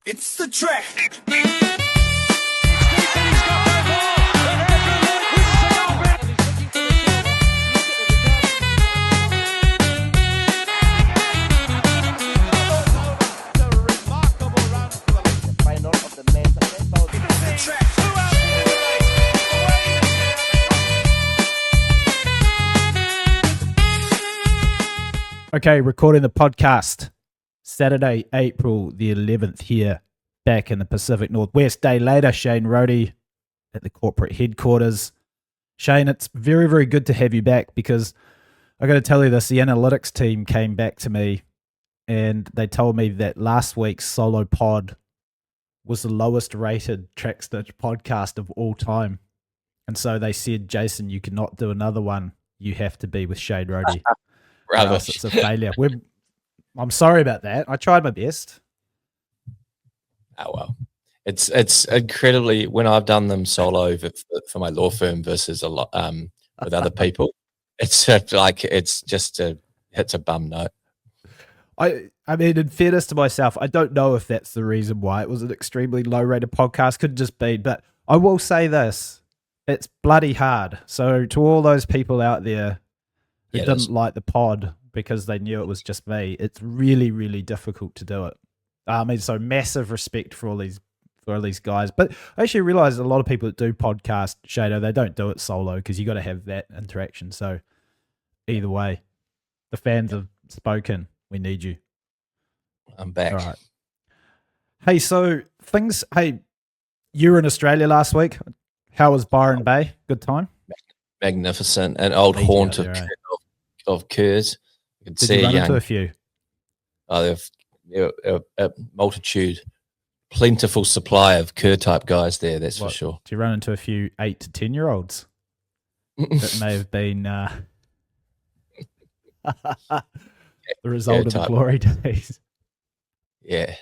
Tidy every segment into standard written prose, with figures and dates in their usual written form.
It's the track. Okay, recording the podcast Saturday, April the 11th here, back in the Pacific Northwest. Day later, Shane Rohde at the corporate headquarters. Shane, it's very, very good to have you back because I got to tell you this, the analytics team came back to me and they told me that last week's solo pod was the lowest rated Track Stitch podcast of all time. And so they said, Jason, you cannot do another one. You have to be with Shane Rohde. Rubbish. It's a failure. I'm sorry about that. I tried my best. Oh well, it's incredibly when I've done them solo for my law firm versus a lot with other people. It's like hits a bum note. I mean, in fairness to myself, I don't know if that's the reason why it was an extremely low rated podcast. Could just be, but I will say this: it's bloody hard. So to all those people out there who didn't like the pod because they knew it was just me, it's really, really difficult to do it. I mean, so massive respect for all these guys. But I actually realized a lot of people that do podcast, Shaneo, they don't do it solo because you got to have that interaction. So either way, the fans have spoken. We need you. I'm back. All right. Hey, so you were in Australia last week. How was Byron Bay? Good time? Magnificent. An old haunt of Kerr's. You can Did see you run into a few? Oh, they've a multitude, plentiful supply of Kerr type guys there. That's for sure. Do you run into a few 8 to 10-year-olds that may have been the result of the glory days? Yeah.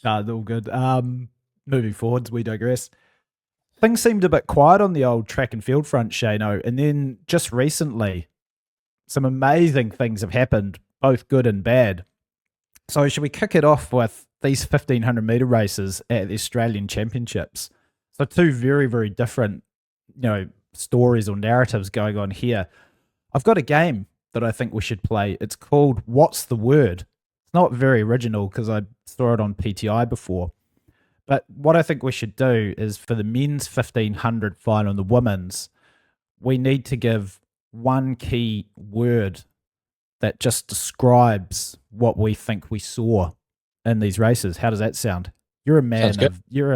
All good. Moving forwards, we digress. Things seemed a bit quiet on the old track and field front, Shaneo, and then just recently, some amazing things have happened, both good and bad. So should we kick it off with these 1,500 meter races at the Australian Championships? So two very, very different, stories or narratives going on here. I've got a game that I think we should play. It's called What's the Word? It's not very original because I saw it on PTI before. But what I think we should do is for the men's 1,500 final and the women's, we need to give one key word that just describes what we think we saw in these races. How does that sound? You're a man of, you're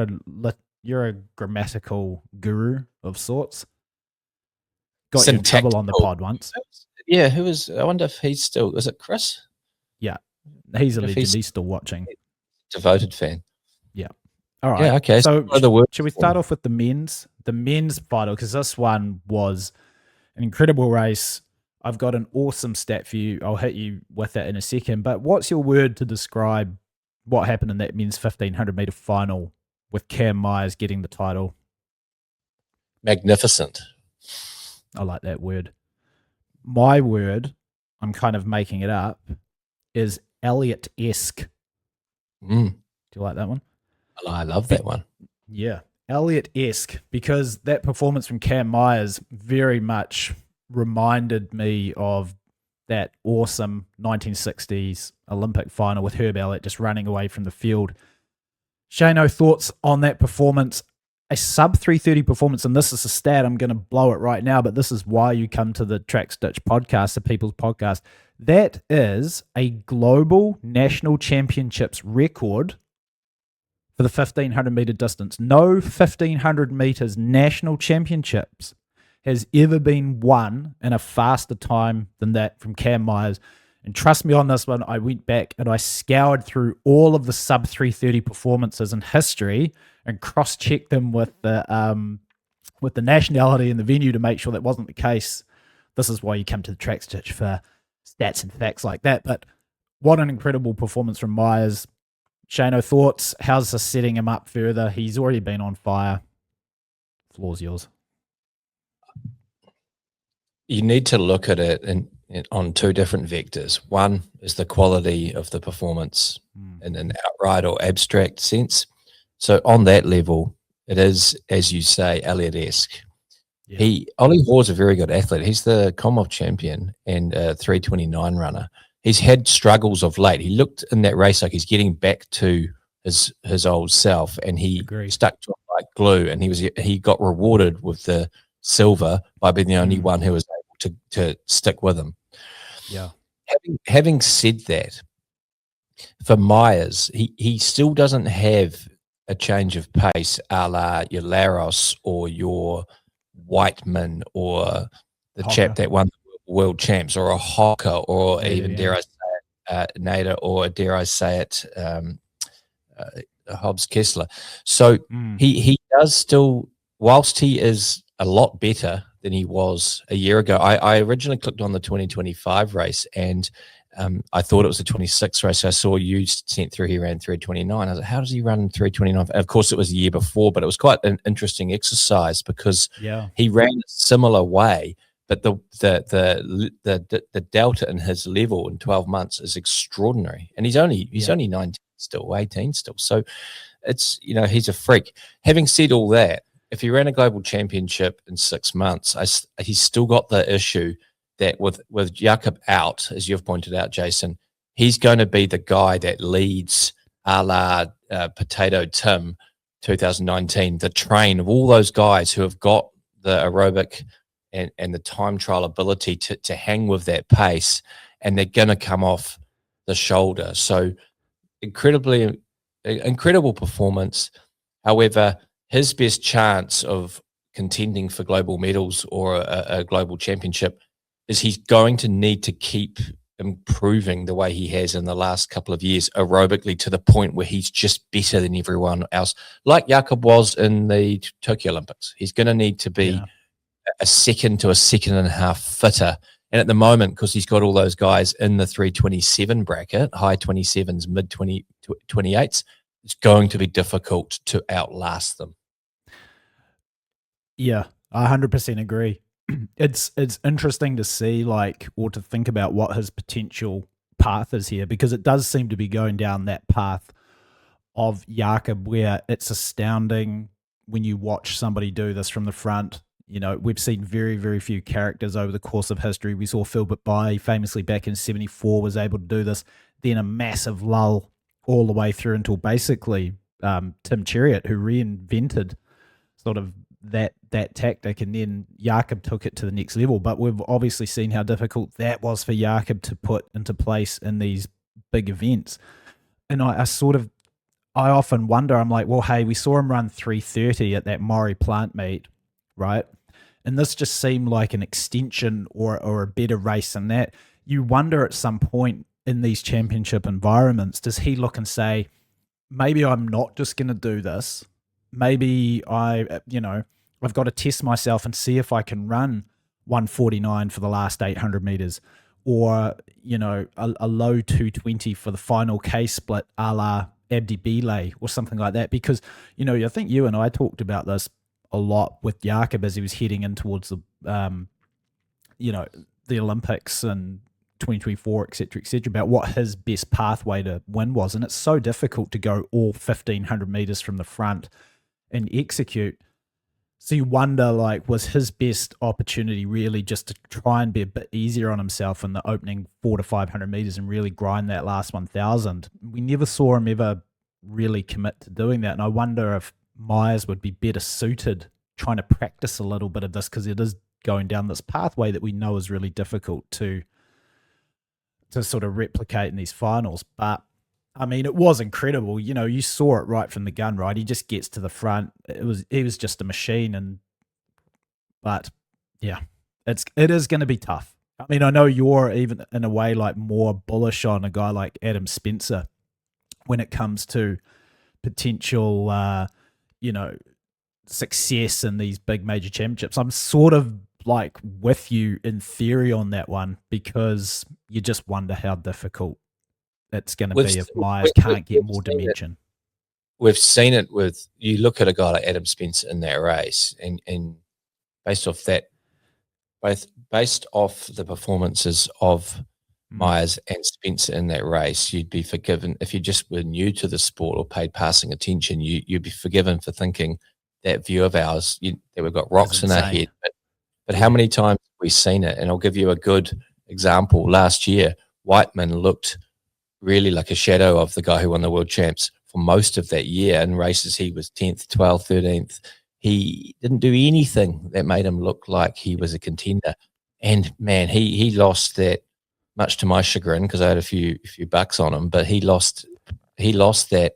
a grammatical guru of sorts. Got you in trouble on the pod once. Yeah, I wonder if he's still, is it Chris? Yeah, he's a legend. He's still watching. Devoted fan. Yeah. All right. Yeah, okay. So should we start off with the men's? The men's final, because this one was an incredible race. I've got an awesome stat for you. I'll hit you with that in a second. But what's your word to describe what happened in that men's 1,500 meter final with Kerr Myers getting the title? Magnificent. I like that word. My word, I'm kind of making it up, is Elliott-esque. Do you like that one? I love that one. Yeah. Elliott-esque, because that performance from Kerr Myers very much reminded me of that awesome 1960s Olympic final with Herb Elliott just running away from the field. Shaneo, thoughts on that performance? A sub 3:30 performance, and this is a stat, I'm going to blow it right now, but this is why you come to the Track Stitch podcast, the People's Podcast. That is a global national championships record for the 1,500 meter distance. No 1,500 meters national championships has ever been won in a faster time than that from Kerr Myers. And trust me on this one, I went back and I scoured through all of the sub 3:30 performances in history and cross-checked them with the nationality and the venue to make sure that wasn't the case. This is why you come to the Track Stitch for stats and facts like that. But what an incredible performance from Myers. Shaneo, thoughts? How's this setting him up further? He's already been on fire. Floor's yours. You need to look at it on two different vectors. One is the quality of the performance in an outright or abstract sense. So on that level, it is, as you say, Elliott-esque. Yeah. Ollie Hoare's a very good athlete. He's the Commonwealth champion and 3:29 runner. He's had struggles of late. He looked in that race like he's getting back to his old self, and he stuck to it like glue. And he got rewarded with the silver by being the only one who was able to stick with him. Yeah. Having said that, for Myers, he still doesn't have a change of pace a la your Laros or your Whiteman or the chap that won the world champs, or a Hocker, or even dare I say it, Nader, or dare I say it, Hobbs Kessler. So he does still, whilst he is a lot better than he was a year ago. I originally clicked on the 2025 race, and I thought it was the 26 race. I saw you sent through he ran 3:29. I was like, how does he run 3:29? Of course, it was the year before, but it was quite an interesting exercise because he ran a similar way, but the delta in his level in 12 months is extraordinary. And he's only 19 still, 18 still. So it's, he's a freak. Having said all that, if he ran a global championship in 6 months, he's still got the issue that with Jakob out, as you've pointed out, Jason, he's going to be the guy that leads a la Potato Tim 2019, the train of all those guys who have got the aerobic and the time trial ability to hang with that pace, and they're going to come off the shoulder. So incredible performance. However, his best chance of contending for global medals or a global championship is he's going to need to keep improving the way he has in the last couple of years aerobically, to the point where he's just better than everyone else, like Jakob was in the Tokyo Olympics. He's going to need to be a second to a second and a half fitter. And at the moment, because he's got all those guys in the 327 bracket, high 27s, mid 28s, it's going to be difficult to outlast them. Yeah, I 100% agree. It's interesting to see, or to think about what his potential path is here, because it does seem to be going down that path of Jakob, where it's astounding when you watch somebody do this from the front. We've seen very, very few characters over the course of history. We saw Philbert Bayi famously back in 74 was able to do this, then a massive lull all the way through until basically Tim Chariot, who reinvented sort of that tactic, and then Jakob took it to the next level. But we've obviously seen how difficult that was for Jakob to put into place in these big events. And I often wonder, I'm like, well, hey, we saw him run 3:30 at that Maury plant meet, right? And this just seemed like an extension or a better race than that. You wonder at some point in these championship environments, does he look and say, maybe I'm not just going to do this. Maybe I've got to test myself and see if I can run 1:49 for the last 800 meters, or, a low 2:20 for the final K split a la Abdi Belay or something like that. Because, I think you and I talked about this a lot with Jakob as he was heading in towards the, the Olympics and 2024, et cetera, about what his best pathway to win was. And it's so difficult to go all 1,500 meters from the front and execute. So you wonder, was his best opportunity really just to try and be a bit easier on himself in the opening 400 to 500 meters and really grind that last 1,000? We never saw him ever really commit to doing that. And I wonder if Myers would be better suited trying to practice a little bit of this, because it is going down this pathway that we know is really difficult to sort of replicate in these finals. But I mean, it was incredible. You saw it right from the gun, right? He just gets to the front. He was just a machine. But yeah, it is going to be tough. I mean, I know you're even in a way more bullish on a guy like Adam Spencer when it comes to potential, success in these big major championships. I'm sort of with you in theory on that one, because you just wonder how difficult it's going to be if Myers can't get more dimension. We've seen it with, you look at a guy like Adam Spencer in that race, and based off both based off the performances of Myers and Spencer in that race, you'd be forgiven if you just were new to the sport or paid passing attention. You'd be forgiven for thinking that view of ours that we've got rocks in our head. But how many times have we seen it? And I'll give you a good example. Last year, Whiteman looked really like a shadow of the guy who won the world champs for most of that year. In races, he was 10th, 12th, 13th. He didn't do anything that made him look like he was a contender. And man, he lost that, much to my chagrin, because I had a few bucks on him. But he lost that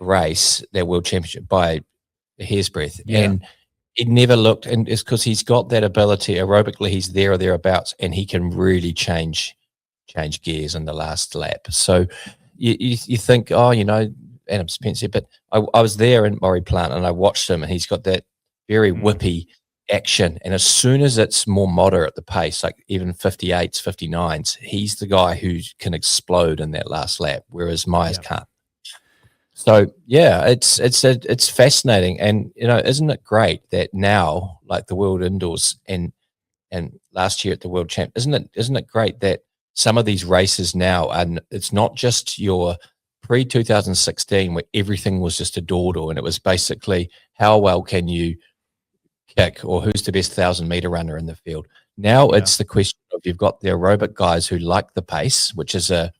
race, that world championship, by a hair's breadth. Yeah. And it never looked, and it's because he's got that ability aerobically. He's there or thereabouts, and he can really change gears in the last lap. So you think, oh, Adam Spencer, but I was there in Maury Plant and I watched him, and he's got that very whippy action. And as soon as it's more moderate, the pace, like even 58s, 59s, he's the guy who can explode in that last lap, whereas Myers can't. So yeah, it's fascinating. And isn't it great that now, like the World Indoors and last year at the World Champ, isn't it great that some of these races now, and it's not just your pre-2016 where everything was just a dawdle and it was basically how well can you kick or who's the best 1,000-meter runner in the field. Now it's the question of, you've got the aerobic guys who like the pace, which is I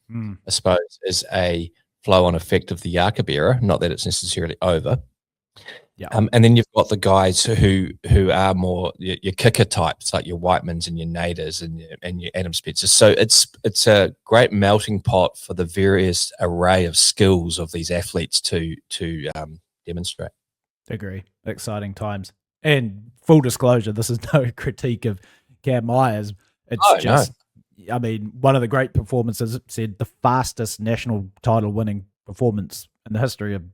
suppose is a flow-on effect of the Jakob era, not that it's necessarily over. Yeah. And then you've got the guys who are more your kicker types, like your Whitemans and your Naders and your Adam Spencer. So it's a great melting pot for the various array of skills of these athletes to demonstrate. Agree. Exciting times. And full disclosure, this is no critique of Cam Myers. It's I mean, one of the great performances, said the fastest national title winning performance in the history of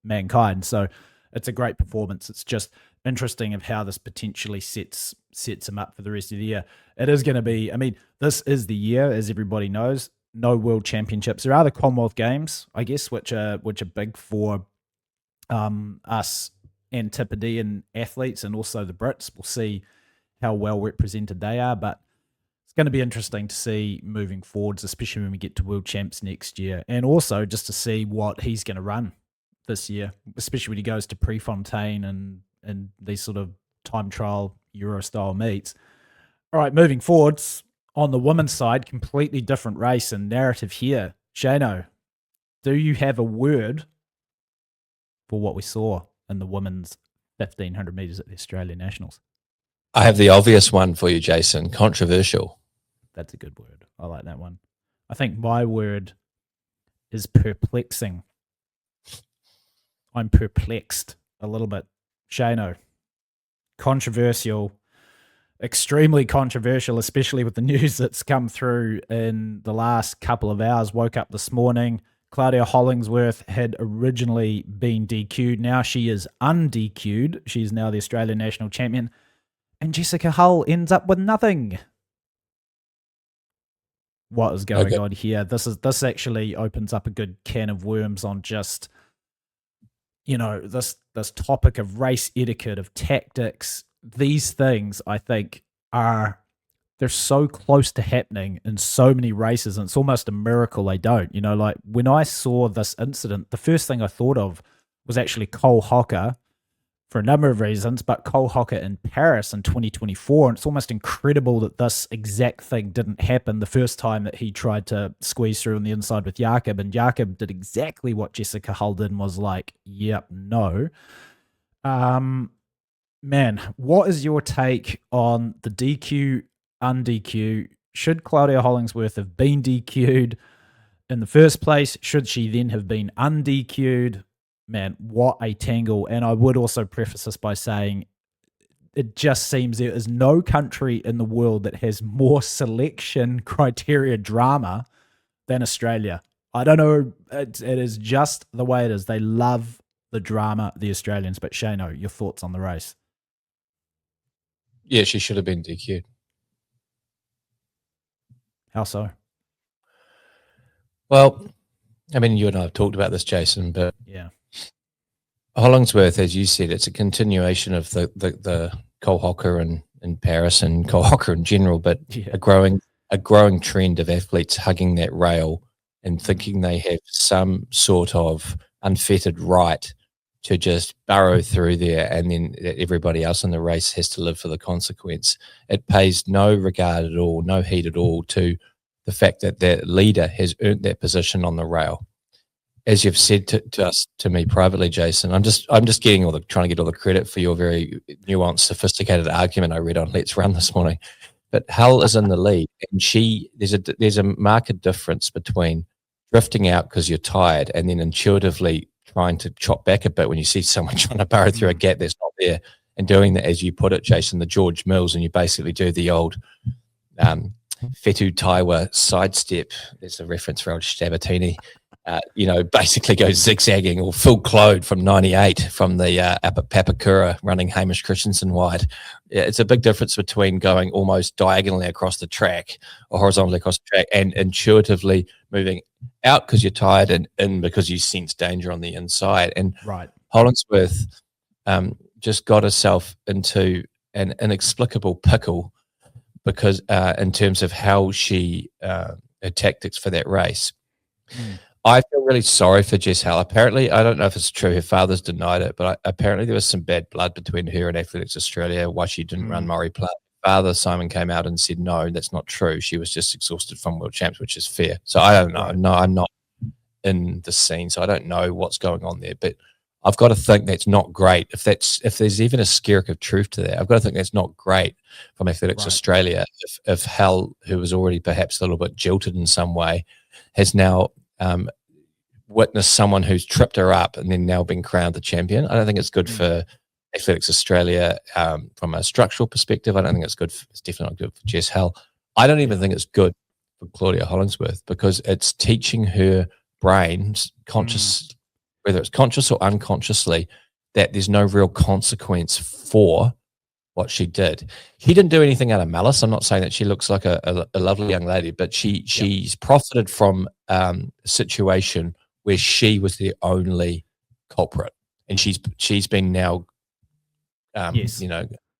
mankind. So it's a great performance. It's just interesting of how this potentially sets him up for the rest of the year. It is going to be, I mean, this is the year, as everybody knows, no world championships. There are the Commonwealth Games, I guess, which are big for us Antipodean athletes and also the Brits. We'll see how well represented they are, but it's going to be interesting to see moving forwards, especially when we get to World Champs next year, and also just to see what he's going to run this year, especially when he goes to Prefontaine and these sort of time trial Euro-style meets. All right, moving forwards, on the women's side, completely different race and narrative here. Shaneo, do you have a word for what we saw in the women's 1,500 metres at the Australian Nationals? I have the obvious one for you, Jason. Controversial. That's a good word. I like that one. I think my word is perplexing. I'm perplexed a little bit. Shaneo, controversial, extremely controversial, especially with the news that's come through in the last couple of hours. Woke up this morning. Claudia Hollingsworth had originally been DQ'd. Now she is un-DQ'd. She's now the Australian national champion. And Jessica Hull ends up with nothing. What is going on here? This actually opens up a good can of worms on just, this topic of race etiquette, of tactics. These things, I think, they're so close to happening in so many races, and it's almost a miracle they don't. Like when I saw this incident, the first thing I thought of was actually Cole Hocker, for a number of reasons, but Cole Hocker in Paris in 2024, and it's almost incredible that this exact thing didn't happen the first time that he tried to squeeze through on the inside with Jakob, and Jakob did exactly what Jessica Hull did and was like, yep, no. Man, what is your take on the DQ, un-DQ? Should Claudia Hollingsworth have been DQ'd in the first place? Should she then have been un-DQ'd? Man, what a tangle. And I would also preface this by saying it just seems there is no country in the world that has more selection criteria drama than Australia. I don't know. It is just the way it is. They love the drama, the Australians. But Shaneo, your thoughts on the race? Yeah, she should have been DQ'd. How so? Well, I mean, you and I have talked about this, Jason, but yeah. Hollingsworth, as you said, it's a continuation of the Cole Hocker and in Paris and Kohoka in general, but a growing trend of athletes hugging that rail and thinking they have some sort of unfettered right to just burrow through there, and then everybody else in the race has to live for the consequence. It pays no regard at all, no heed at all to the fact that that leader has earned that position on the rail. As you've said to me privately, Jason, I'm just trying to get all the credit for your very nuanced, sophisticated argument I read on Let's Run this morning. But Hull is in the lead, and there's a marked difference between drifting out because you're tired and then intuitively trying to chop back a bit when you see someone trying to burrow through a gap that's not there, and doing that, as you put it, Jason, the George Mills, and you basically do the old Fetu Taiwa sidestep. There's a reference for old Stabatini. Basically goes zigzagging, or Phil Claude from 98 from the Papakura running Hamish Christensen wide. It's a big difference between going almost diagonally across the track or horizontally across the track and intuitively moving out because you're tired and in because you sense danger on the inside. And Hollingsworth just got herself into an inexplicable pickle because in terms of how she her tactics for that race. I feel really sorry for Jess Hull. Apparently, I don't know if it's true, her father's denied it, but apparently there was some bad blood between her and Athletics Australia, why she didn't run Murray Platt. Father, Simon, came out and said, no, that's not true. She was just exhausted from World Champs, which is fair. So I don't know. No, I'm not in the scene, so I don't know what's going on there. But I've got to think that's not great. If there's even a skerrick of truth to that, I've got to think that's not great from Athletics Australia. If Hull, who was already perhaps a little bit jilted in some way, has now witnessed someone who's tripped her up and then now been crowned the champion. I don't think it's good for Athletics Australia from a structural perspective. I don't think it's good. It's definitely not good for Jess Hull. I don't even think it's good for Claudia Hollingsworth because it's teaching her brain, whether it's conscious or unconsciously, that there's no real consequence for what she did. She didn't do anything out of malice. I'm not saying that she looks like a lovely young lady, but she's profited from a situation where she was the only culprit, and she's been now, going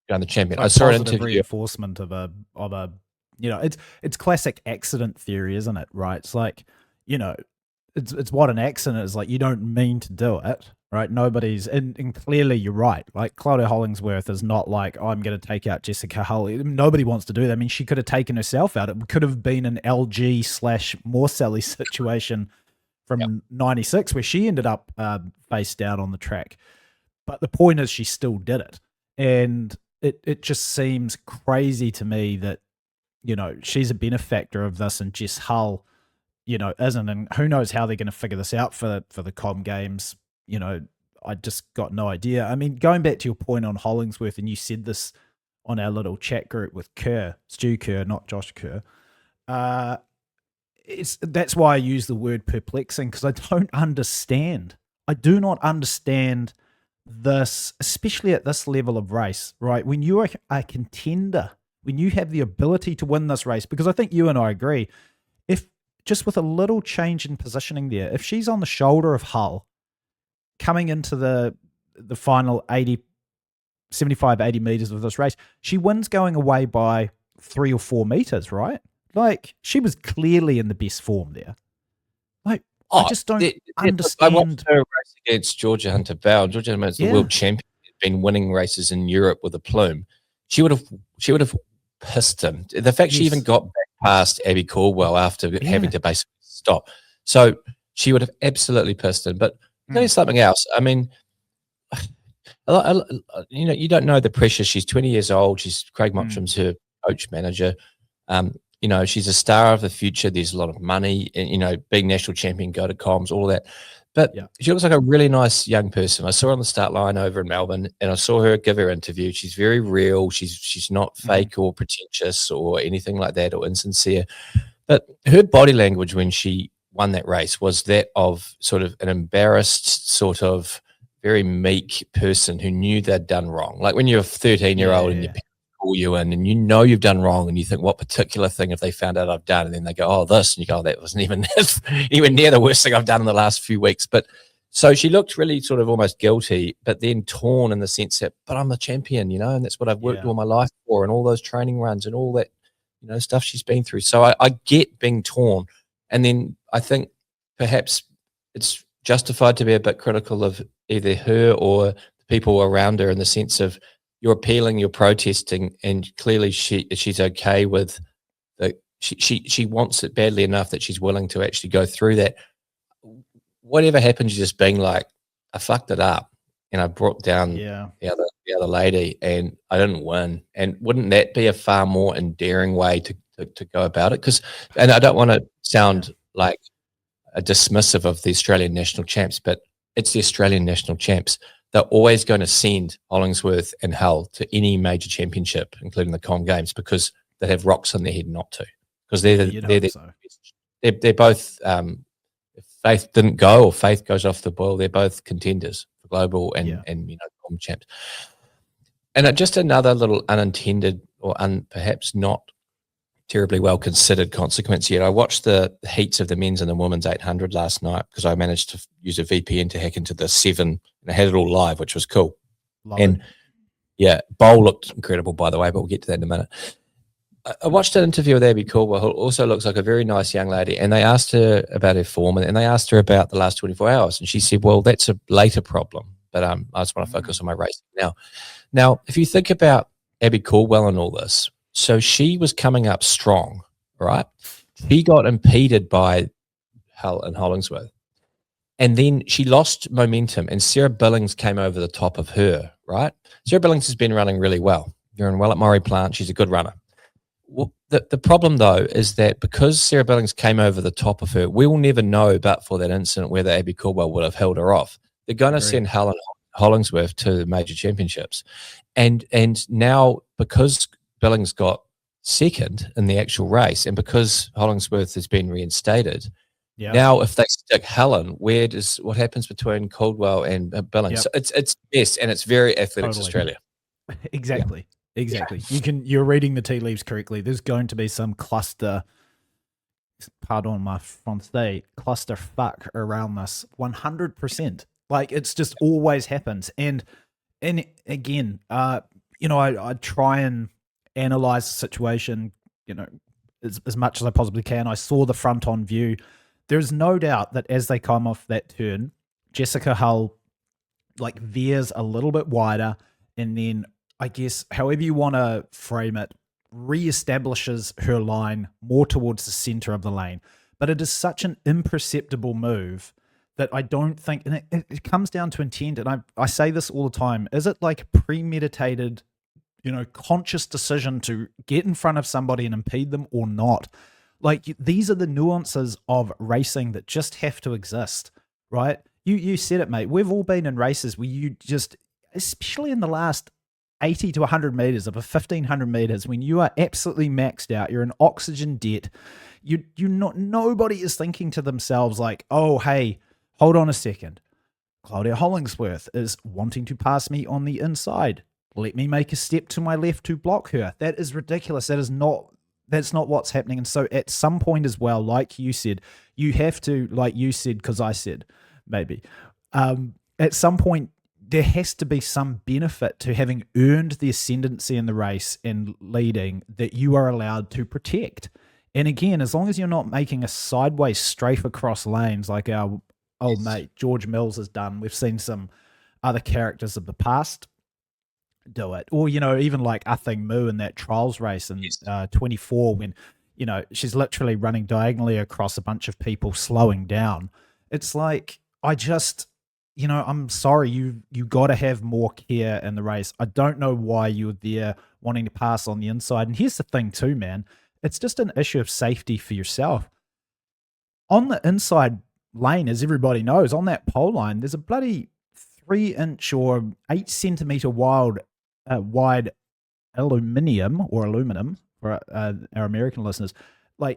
the champion. I saw an interview. Reinforcement of a it's classic accident theory, isn't it? Right? It's like it's what an accident is. Like, you don't mean to do it. Right, nobody's, and clearly you're right. Like, Claudia Hollingsworth is not like, I'm going to take out Jessica Hull. Nobody wants to do that. I mean, she could have taken herself out. It could have been an LG/Morselli situation from 96 where she ended up face down on the track. But the point is, she still did it. And it just seems crazy to me that, she's a benefactor of this and Jess Hull, isn't. And who knows how they're going to figure this out for the Com Games. I just got no idea. I mean, going back to your point on Hollingsworth, and you said this on our little chat group with Kerr, Stu Kerr, not Josh Kerr. That's why I use the word perplexing, because I don't understand. I do not understand this, especially at this level of race, right? When you are a contender, when you have the ability to win this race, because I think you and I agree, if just with a little change in positioning there, if she's on the shoulder of Hull, coming into the final 75, 80 meters of this race, she wins going away by 3 or 4 meters, right? Like, she was clearly in the best form there. Like, I just don't understand. I watched her race against Georgia Hunter-Bowe. Georgia Hunter-Bowe is the world champion, been winning races in Europe with a plume. She would have pissed him. The fact she even got back past Abby Caldwell after having to basically stop. So she would have absolutely pissed him. But there's something else. I mean, you don't know the pressure. She's 20 years old. She's Craig Mottram's her coach manager. She's a star of the future. There's a lot of money, and, being national champion, go to comms, all that. But she looks like a really nice young person. I saw her on the start line over in Melbourne, and I saw her give her interview. She's very real. She's not fake or pretentious or anything like that or insincere. But her body language when she won that race was that of sort of an embarrassed, sort of very meek person who knew they'd done wrong. Like when you're a 13-year-old and your parents call you in and you've done wrong and you think, what particular thing have they found out I've done? And then they go, oh, this. And you go, oh, that wasn't even near the worst thing I've done in the last few weeks. But So she looked really sort of almost guilty, but then torn in the sense that, but I'm the champion, and that's what I've worked all my life for, and all those training runs and all that, stuff she's been through. So I get being torn. And then I think perhaps it's justified to be a bit critical of either her or the people around her, in the sense of you're appealing, you're protesting, and clearly she's okay with she wants it badly enough that she's willing to actually go through that. Whatever happens, just being like, I fucked it up and I brought down the other lady and I didn't win. And wouldn't that be a far more endearing way to go about it? And I don't want to sound like a dismissive of the Australian national champs, but it's the Australian national champs. They're always going to send Hollingsworth and Hull to any major championship, including the Com Games, because they have rocks on their head not to. Because they're both. If Faith didn't go or Faith goes off the boil, they're both contenders for global and Com champs. And just another little unintended or perhaps not terribly well considered consequence yet. I watched the heats of the men's and the women's 800 last night because I managed to use a VPN to hack into the 7 and I had it all live, which was cool. Bowl looked incredible, by the way, but we'll get to that in a minute. I watched an interview with Abby Caldwell, who also looks like a very nice young lady, and they asked her about her form, and they asked her about the last 24 hours, and she said, well, that's a later problem, but I just want to focus on my racing now. Now, if you think about Abby Caldwell and all this, so she was coming up strong, right? She got impeded by Hull and Hollingsworth, and then she lost momentum, and Sarah Billings came over the top of her, right? Sarah Billings has been running really well. Doing well at Murray Plant. She's a good runner. Well, the problem, though, is that because Sarah Billings came over the top of her, we'll never know, but for that incident, whether Abby Caldwell would have held her off. They're going to send Hull and Hollingsworth to the major championships. And now, because Billings got second in the actual race, and because Hollingsworth has been reinstated, now if they stick Helen, what happens between Caldwell and Billings? So it's best, and it's very Athletics Australia. Exactly. Yeah. Exactly. You're reading the tea leaves correctly. There's going to be some cluster, pardon my français, cluster fuck around this 100%. Like, it's just always happens. And again, I try and analyze the situation, as much as I possibly can. I saw the front on view. There's no doubt that as they come off that turn, Jessica Hull veers a little bit wider, and then, I guess, however you want to frame it, reestablishes her line more towards the center of the lane. But it is such an imperceptible move that I don't think, and it comes down to intent. And I say this all the time. Is it like a premeditated, conscious decision to get in front of somebody and impede them or not? These are the nuances of racing that just have to exist, right? You said it, mate. We've all been in races where you just, especially in the last 80 to 100 meters of a 1500 meters, when you are absolutely maxed out, you're in oxygen debt, nobody is thinking to themselves like, oh, hey, hold on a second. Claudia Hollingsworth is wanting to pass me on the inside. Let me make a step to my left to block her. That is ridiculous. That's not what's happening. And so at some point as well, like you said, you have to, like you said, because I said, maybe, at some point, there has to be some benefit to having earned the ascendancy in the race and leading that you are allowed to protect. And again, as long as you're not making a sideways strafe across lanes like our old mate George Mills has done, we've seen some other characters of the past do it. Or, even like Athing Mu in that trials race in 24 when, she's literally running diagonally across a bunch of people slowing down. It's like, I'm sorry, you got to have more care in the race. I don't know why you're there wanting to pass on the inside. And here's the thing too, man. It's just an issue of safety for yourself. On the inside lane, as everybody knows, on that pole line, there's a bloody 3-inch or 8 centimeter wide aluminum for our American listeners,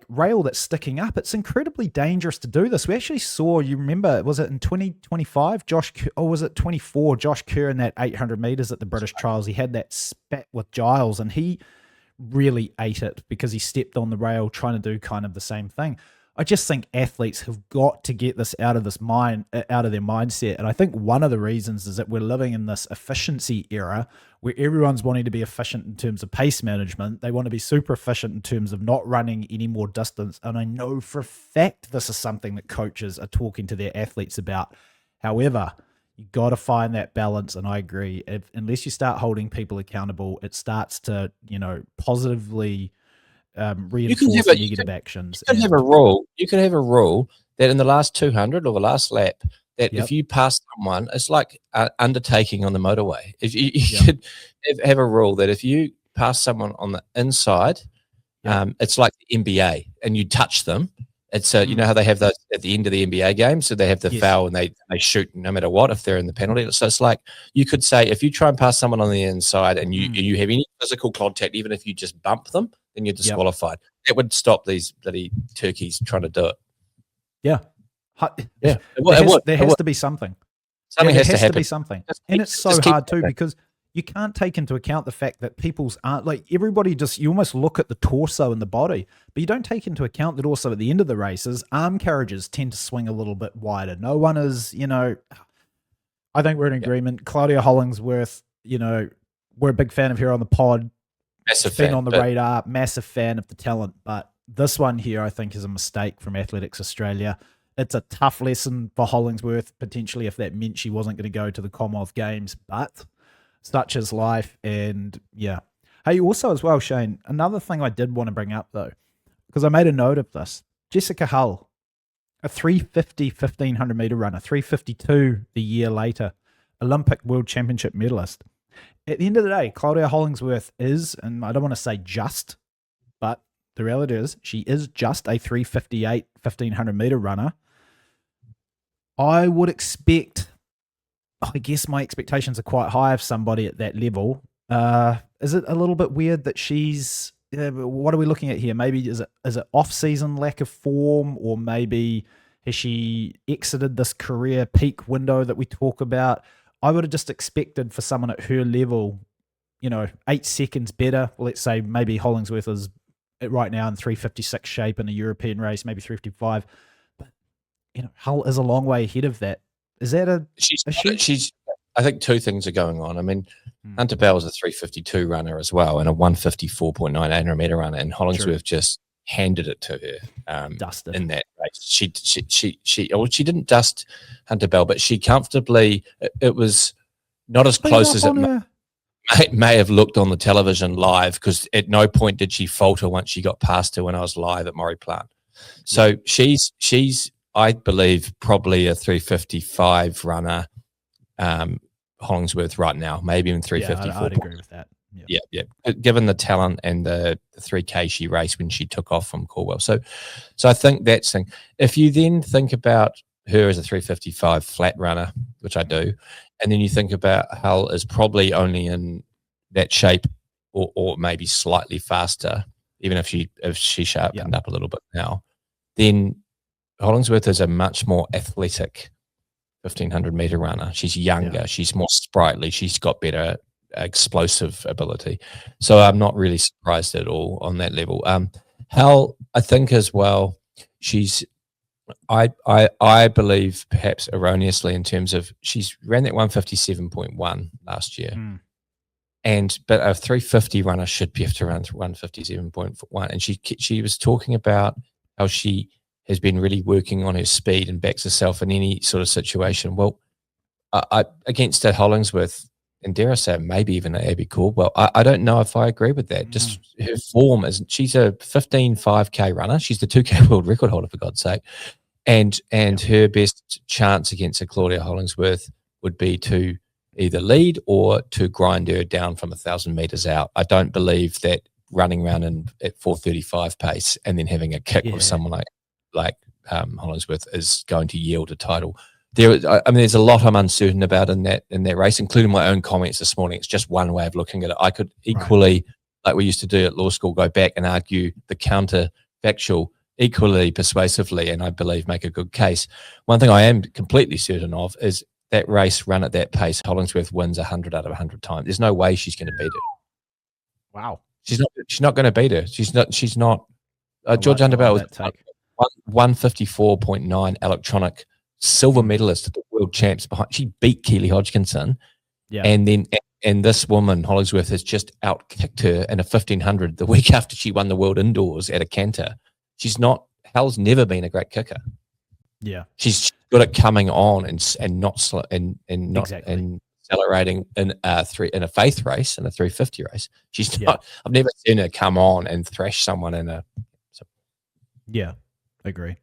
rail that's sticking up. It's incredibly dangerous to do this. We actually saw, you remember, was it in 2025, was it 24, Josh Kerr in that 800 meters at the British trials, he had that spat with Giles and he really ate it because he stepped on the rail trying to do kind of the same thing. I just think athletes have got to get this out of their mindset. And I think one of the reasons is that we're living in this efficiency era where everyone's wanting to be efficient in terms of pace management. They want to be super efficient in terms of not running any more distance. And I know for a fact this is something that coaches are talking to their athletes about. However, you got to find that balance. And I agree, unless you start holding people accountable, it starts to, positively reinforce negative actions. You can have a rule. You can have a rule that in the last 200 or the last lap, that if you pass someone, it's like undertaking on the motorway. If you could have a rule that if you pass someone on the inside, it's like the NBA, and you touch them. It's you know how they have those at the end of the NBA game, so they have the foul and they shoot no matter what if they're in the penalty. So it's like you could say if you try and pass someone on the inside and you have any physical contact, even if you just bump them, then you're disqualified. That would stop these bloody turkeys trying to do it. Yeah. Yeah. There has to be something. Something has to happen. To be something. And it's so hard too because you can't take into account the fact that people's aren't like everybody you almost look at the torso and the body, but you don't take into account that also at the end of the races, arm carriages tend to swing a little bit wider. No one is, I think we're in agreement. Claudia Hollingsworth, we're a big fan of her on the pod. Massive been fan, on the radar, massive fan of the talent, but this one here I think is a mistake from Athletics Australia. It's a tough lesson for Hollingsworth, potentially if that meant she wasn't going to go to the Commonwealth Games, but such is life. And hey, also as well, Shane, another thing I did want to bring up though, because I made a note of this, Jessica Hull, a 350 1500 meter runner, 352 the year later, Olympic World Championship medalist. At the end of the day, Claudia Hollingsworth is, and I don't want to say just, but the reality is she is just a 358 1500 meter runner. I would expect, I guess my expectations are quite high of somebody at that level. Is it a little bit weird that she's, what are we looking at here? Maybe is it off-season lack of form, or maybe has she exited this career peak window that we talk about? I would have just expected for someone at her level, 8 seconds better. Let's say maybe Hollingsworth is right now in 356 shape in a European race, maybe 355. But, Hull is a long way ahead of that. Is that she's I think two things are going on. I mean, Hunter Bell is a 352 runner as well and a 154.9 800 meter runner, and Hollingsworth just handed it to her Dusted. In that race. She didn't dust Hunter Bell, but she comfortably, it was not as close as it may have looked on the television live, because at no point did she falter once she got past her when I was live at Maury Plant. So she's I believe probably a 355 runner, Hollingsworth right now, maybe even 354. Yeah, I'd agree with that. Yeah. Given the talent and the 3K she raced when she took off from Corwell. So I think that's thing. If you then think about her as a 355 flat runner, which I do, and then you think about Hull is probably only in that shape or maybe slightly faster, even if she sharpened up a little bit now, then Hollingsworth is a much more athletic 1500 meter runner. She's younger. She's more sprightly. She's got better explosive ability. So I'm not really surprised at all on that level. Hal, I think as well, she's I believe perhaps erroneously in terms of she's ran that 157.1 last year. But a 350 runner should be able to run 157.1. And she was talking about how she has been really working on her speed and backs herself in any sort of situation. Well, against a Hollingsworth, and dare I say maybe even an Abby Caldwell, I don't know if I agree with that. Just her form is, she's a 15 5K runner. She's the 2K world record holder, for God's sake. And her best chance against a Claudia Hollingsworth would be to either lead or to grind her down from 1,000 meters out. I don't believe that running around at 4:35 pace and then having a kick with someone like Hollingsworth is going to yield a title. There's a lot I'm uncertain about in that race, including my own comments this morning. It's just one way of looking at it. I could equally, like we used to do at law school, go back and argue the counterfactual equally persuasively, and I believe make a good case. One thing I am completely certain of is that race run at that pace, Hollingsworth wins 100 out of 100 times. There's no way she's going to beat her. Wow. She's not going to beat her. She's not. George Underbell was 154.9 electronic silver medalist at the world champs behind. She beat Keely Hodgkinson. Yeah. And this woman, Hollingsworth, has just outkicked her in a 1500 the week after she won the world indoors at a canter. Hal's never been a great kicker. Yeah. She's good at coming on and not Exactly. and accelerating in a faith race, in a 350 race. She's not. I've never seen her come on and thrash someone in a. Yeah, agree.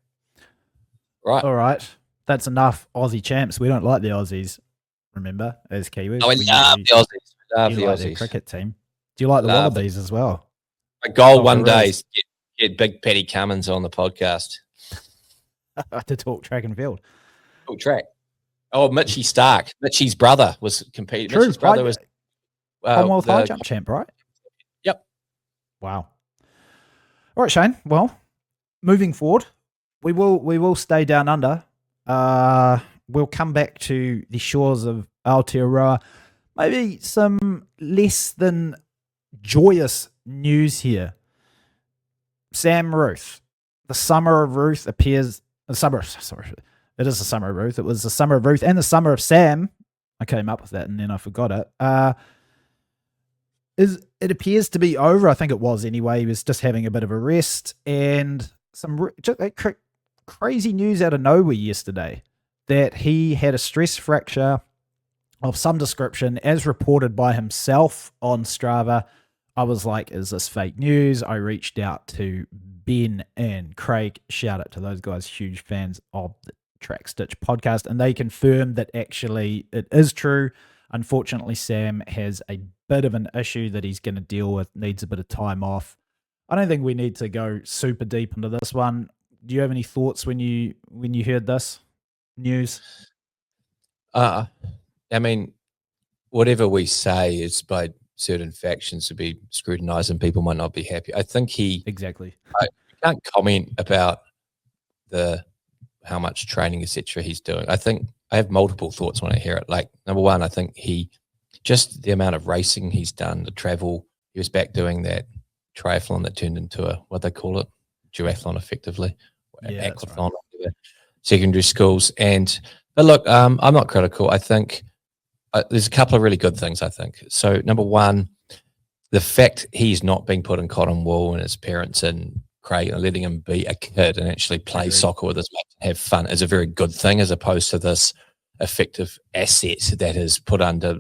Right. All right. That's enough Aussie champs. We don't like the Aussies, remember, as Kiwis. Oh, we love the Aussies. We love the like Aussies. Their cricket team. Do you like the Wallabies as well? My goal one day is to get Big Paddy Cummins on the podcast. To talk track and field. Talk track. Oh, Mitchie Stark. Mitchie's brother was competing. True. Mitchie's brother was Commonwealth high jump champ, right? Yep. Wow. All right, Shane. Well, moving forward, we will stay down under. We'll come back to the shores of Aotearoa. Maybe some less than joyous news here. Sam Ruth. The Summer of Ruth appears. It is the Summer of Ruth. It was the Summer of Ruth and the Summer of Sam. I came up with that and then I forgot it. It appears to be over. I think it was anyway. He was just having a bit of a rest, and some crazy news out of nowhere yesterday that he had a stress fracture of some description, as reported by himself on Strava. I was like, is this fake news? I reached out to Ben and Craig. Shout out to those guys, huge fans of the Track Stitch podcast, and they confirmed that actually it is true. Unfortunately, Sam has a bit of an issue that he's going to deal with, needs a bit of time off. I don't think we need to go super deep into this one. Do you have any thoughts when you heard this news? I mean, whatever we say is by certain factions to be scrutinized and people might not be happy. I think exactly. I can't comment about how much training, etc. he's doing. I think I have multiple thoughts when I hear it. Like, number one, I think just the amount of racing he's done, the travel, he was back doing that triathlon that turned into what they call it, duathlon effectively, aquathlon, right. Secondary schools. But look, I'm not critical. I think there's a couple of really good things, I think. So number one, the fact he's not being put in cotton wool and his parents and Craig are letting him be a kid and actually play soccer with his mates and have fun is a very good thing, as opposed to this effective asset that is put under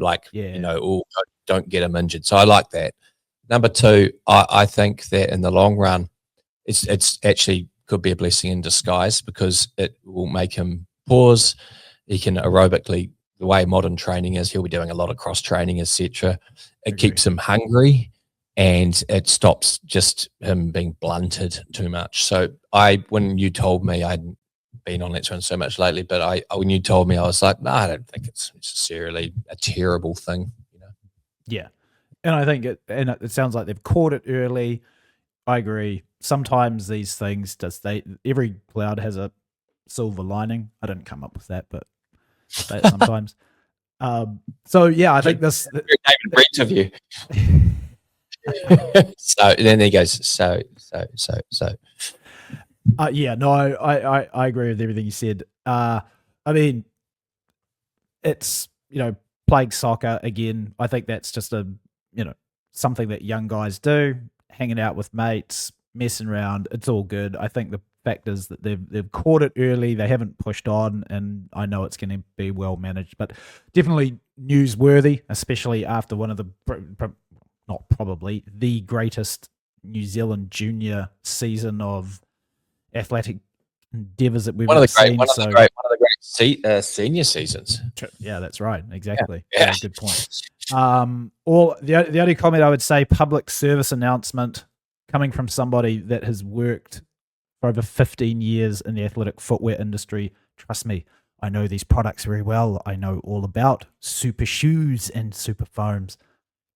don't get him injured. So I like that. Number two, I think that in the long run, it's actually could be a blessing in disguise, because it will make him pause. He can aerobically, the way modern training is, he'll be doing a lot of cross training, etc. It keeps him hungry, and it stops just him being blunted too much. So when you told me, I hadn't been on that one so much lately, but when you told me, I was like, no, I don't think it's necessarily a terrible thing. Yeah. And I think it sounds like they've caught it early. I agree. Sometimes these things every cloud has a silver lining. I didn't come up with that, but say it sometimes. So yeah, I think this David Brent of you. So then he goes, so. Yeah, no, I agree with everything you said. I mean, it's, playing soccer again. I think that's just something that young guys do, hanging out with mates, messing around. It's all good. I think the fact is that they've caught it early. They haven't pushed on, and I know it's going to be well managed, but definitely newsworthy, especially after one of the not probably the greatest New Zealand junior season of athletic endeavors that we've seen. One of the great senior seasons. Yeah, that's right. Exactly. Yeah. Good point. The only comment I would say, public service announcement coming from somebody that has worked for over 15 years in the athletic footwear industry. Trust me, I know these products very well. I know all about super shoes and super foams.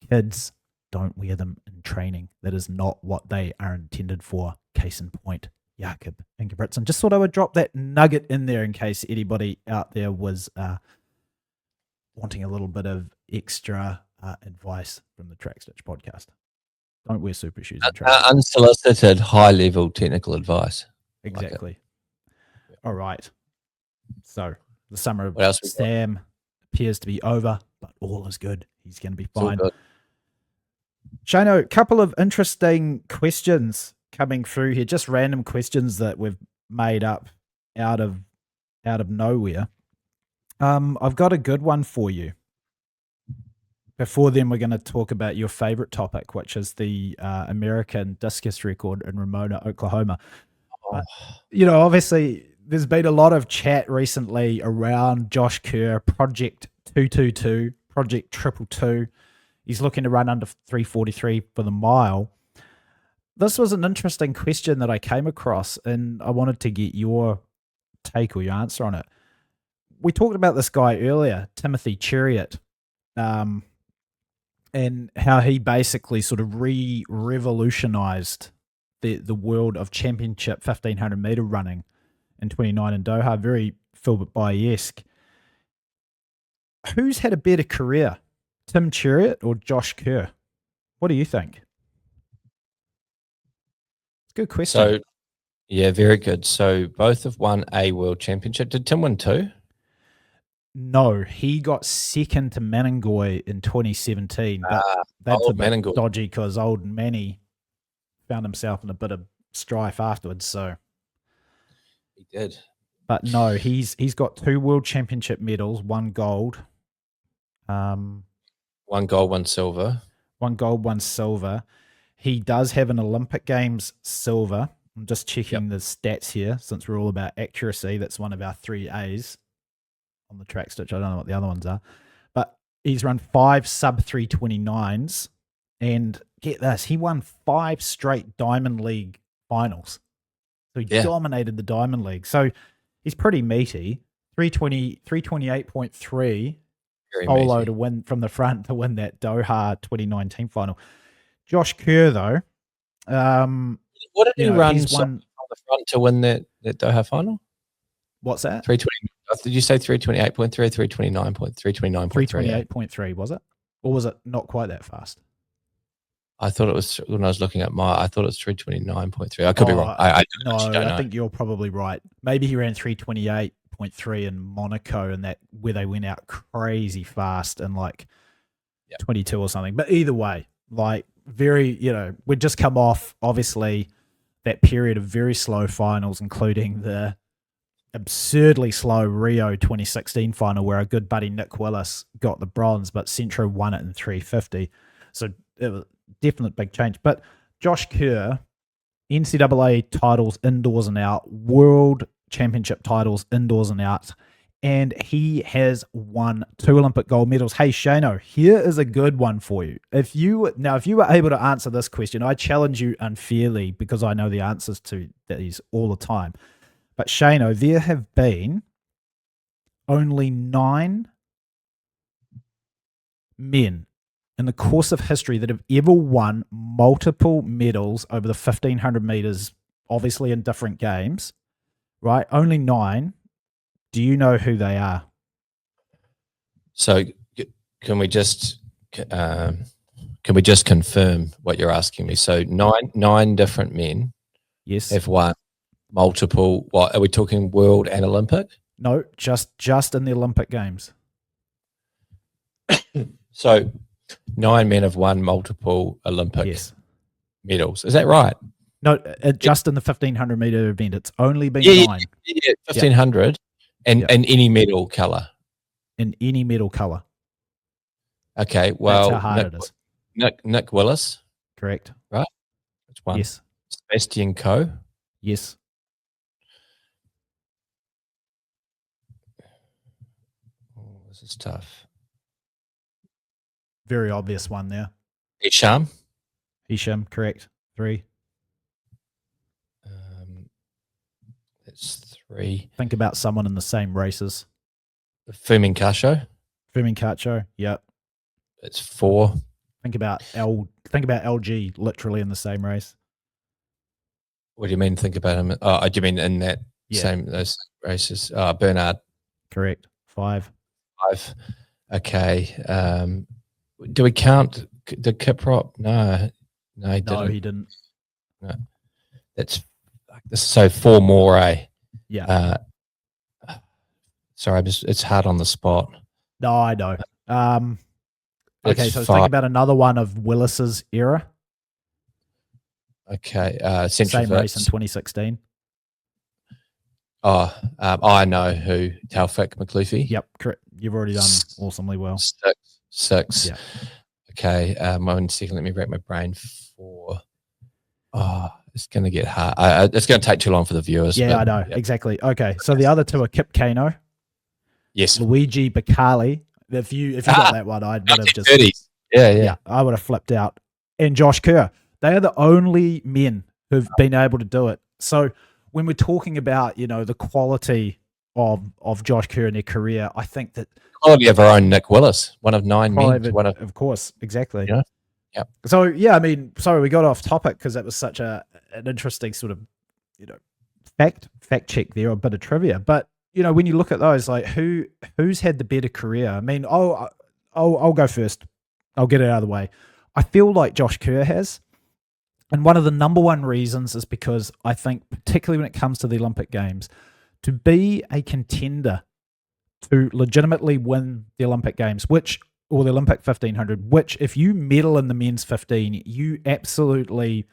Kids, don't wear them in training. That is not what they are intended for. Case in point, Jakob Ingebrigtsen. Just thought I would drop that nugget in there in case anybody out there was wanting a little bit of extra advice from the Track Stitch podcast. Don't wear super shoes in training. Unsolicited, high-level technical advice. Exactly. All right. So the summer of What else we got? Sam appears to be over, but all is good. He's going to be It's all fine. good. Shano, a couple of interesting questions coming through here, just random questions that we've made up out of nowhere. I've got a good one for you. Before then, we're going to talk about your favorite topic, which is the American discus record in Ramona, Oklahoma. Oh. Obviously, there's been a lot of chat recently around Josh Kerr, Project 222, Project 222. He's looking to run under 343 for the mile. This was an interesting question that I came across, and I wanted to get your take or your answer on it. We talked about this guy earlier, Timothy Chariot, and how he basically sort of revolutionized the world of championship 1500 meter running in 29 in Doha. Very Philbert Bayi-esque. Who's had a better career, Tim Chariot or Josh Kerr? What do you think? It's a good question. So, yeah, very good. So both have won a world championship. Did Tim win two? No, he got second to Menengoy in 2017, but that's a bit dodgy because old Manny found himself in a bit of strife afterwards. So he did, but no, he's got 2 world championship medals, 1 gold, 1 gold, 1 silver, 1 gold, 1 silver. He does have an Olympic Games silver. I'm just checking the stats here since we're all about accuracy. That's one of our 3 A's on the Track Stitch. I don't know what the other ones are, but he's run 5 sub 329s, and get this, he won 5 straight Diamond League finals. So he dominated the Diamond League. So he's pretty meaty. 328.3 solo to win from the front to win that Doha 2019 final. Josh Kerr, though, what did he run on the front to win that Doha final? What's that? 320. Did you say 328.3 or 329.3? 328.3, was it? Or was it not quite that fast? I thought it was, when I was looking at I thought it was 329.3. I could be wrong. I think you're probably right. Maybe he ran 328.3 in Monaco, and that where they went out crazy fast in like 22 or something. But either way, like very, we'd just come off obviously that period of very slow finals, including the absurdly slow Rio 2016 final where our good buddy Nick Willis got the bronze, but Centro won it in 350. So it was definite big change. But Josh Kerr, NCAA titles indoors and out, world championship titles indoors and out, and he has won 2 Olympic gold medals. Hey, Shano, here is a good one for you. If you were able to answer this question, I challenge you unfairly because I know the answers to these all the time. But Shano, there have been only 9 men in the course of history that have ever won multiple medals over the 1500 meters, obviously in different games, right? Only 9. Do you know who they are? So can we just confirm what you're asking me? So nine different men have won multiple, what are we talking, world and Olympic? No, just in the Olympic Games. So 9 men have won multiple Olympic medals. Is that right? No, just in the 1500 meter event. It's only been 9. Yeah, 1500 and in any medal color. In any medal color. Okay, well, that's how hard it is. Nick Willis. Correct. Right? That's 1. Yes. Sebastian Coe. Yes. Oh, this is tough. Very obvious one there. Hisham, correct. 3. That's 3. Think about someone in the same races. Fumin Casho, yep. That's 4. Think about LG literally in the same race. What do you mean think about him? Oh, do you mean in that those races? Bernard. Correct. 5. Okay. Do we count the Kiprop? No, he didn't. No, he didn't. No. That's So 4 more, eh? Yeah. Sorry, it's hard on the spot. No, I know. Okay, so 5. think about another one of Willis's era. Okay, Same race in 2016. I know who. Taufik McLuffy. Yep, correct. You've already done awesomely well. 6. Yeah. Okay, 1 second. Let me wrap my brain. 4. Oh, it's going to get hard. It's going to take too long for the viewers. Yeah, I know. Yep. Exactly. Okay, so the other two are Kip Kano. Yes. Luigi Bacali. If you got that one, I would have just... 30s. Yeah, I would have flipped out. And Josh Kerr. They are the only men who've been able to do it. So when we're talking about, the quality of Josh Kerr in their career, I think that... Quality of our own Nick Willis, one of 9 men. Of course, exactly. Yeah. Yep. So, I mean, sorry, we got off topic because that was such an interesting sort of, fact check there, a bit of trivia. But, when you look at those, like who's had the better career? I mean, I'll go first. I'll get it out of the way. I feel like Josh Kerr has. And one of the number one reasons is because I think, particularly when it comes to the Olympic Games, to be a contender to legitimately win the Olympic Games, or the Olympic 1500, which if you medal in the men's 15, you absolutely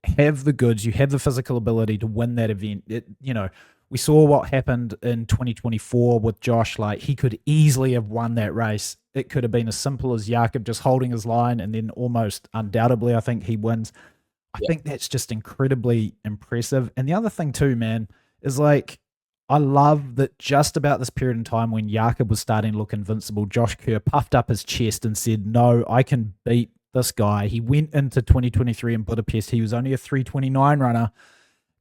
have the goods, you have the physical ability to win that event. We saw what happened in 2024 with Josh. Like, he could easily have won that race. It could have been as simple as Jakob just holding his line, and then almost undoubtedly, I think he wins. I think that's just incredibly impressive. And the other thing too, man, is like, I love that just about this period in time when Jakob was starting to look invincible, Josh Kerr puffed up his chest and said, no, I can beat this guy. He went into 2023 in Budapest. He was only a 3:29 runner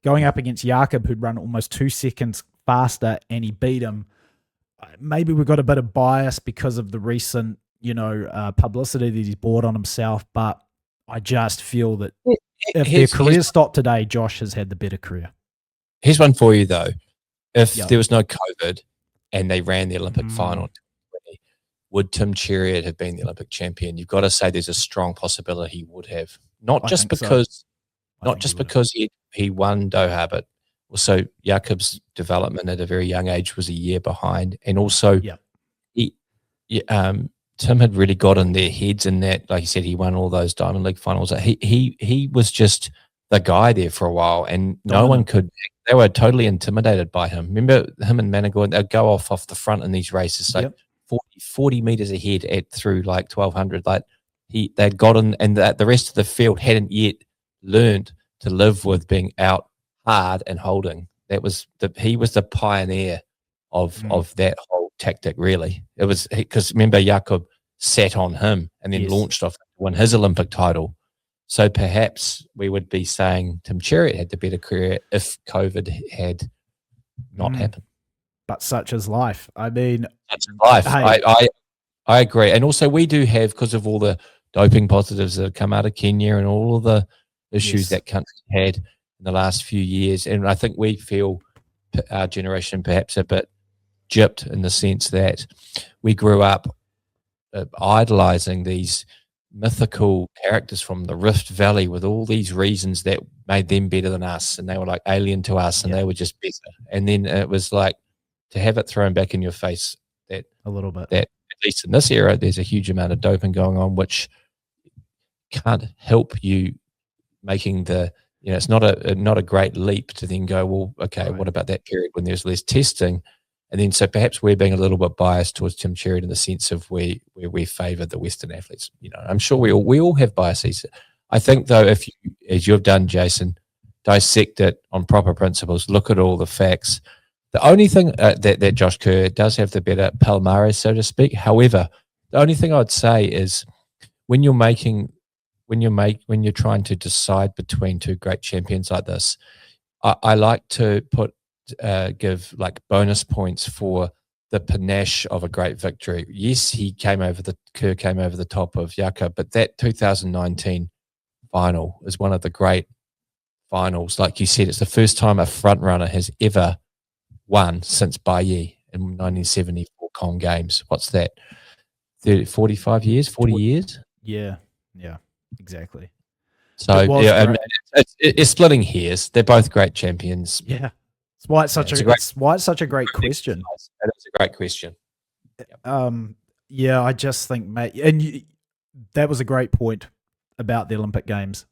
going up against Jakob, who'd run almost 2 seconds faster, and he beat him. Maybe we've got a bit of bias because of the recent, publicity that he's brought on himself, but I just feel that if their careers stopped today, Josh has had the better career. Here's one for you, though. If there was no COVID and they ran the Olympic final, would Tim Chariot have been the Olympic champion? You've got to say there's a strong possibility he would have. Not just because he won Doha, but also Jakob's development at a very young age was a year behind. And also Tim had really got in their heads in that, like you said, he won all those Diamond League finals. He was just the guy there for a while, and no one could. They were totally intimidated by him. Remember him and Managor? They'd go off the front in these races, like 40 meters ahead through like 1200. Like they'd gotten, and the rest of the field hadn't yet learned to live with being out hard and holding. He was the pioneer of that whole tactic. Really, it was because remember Jakob sat on him and then launched off to win his Olympic title. So perhaps we would be saying Tim Chariot had the better career if COVID had not happened. But such is life. I mean, such is life. I agree. And also we do have, because of all the doping positives that have come out of Kenya and all of the issues that country had in the last few years. And I think we feel our generation perhaps a bit gypped in the sense that we grew up idolizing these mythical characters from the Rift Valley with all these reasons that made them better than us, and they were like alien to us, and they were just better. And then it was like to have it thrown back in your face that a little bit, that at least in this era there's a huge amount of doping going on, which can't help you making it's not a great leap to then go, well, okay, what about that period when there's less testing? And then so perhaps we're being a little bit biased towards Tim Chariot in the sense of where we favour the Western athletes. I'm sure we all have biases. I think though, if you, as you've done, Jason, dissect it on proper principles, look at all the facts. The only thing that Josh Kerr does have the better palmarès, so to speak. However, the only thing I'd say is when you're trying to decide between two great champions like this, I like to give like bonus points for the panache of a great victory. Yes, Kerr came over the top of Jakob, but that 2019 final is one of the great finals. Like you said, it's the first time a front runner has ever won since Bailly in 1974 Kong Games. What's that? 45 years, 40 years? Yeah, exactly. So It was yeah, great. it's splitting hairs. They're both great champions. Yeah. It's why it's such a great question. That is a great question. Yeah, I just think, mate, and that was a great point about the Olympic Games.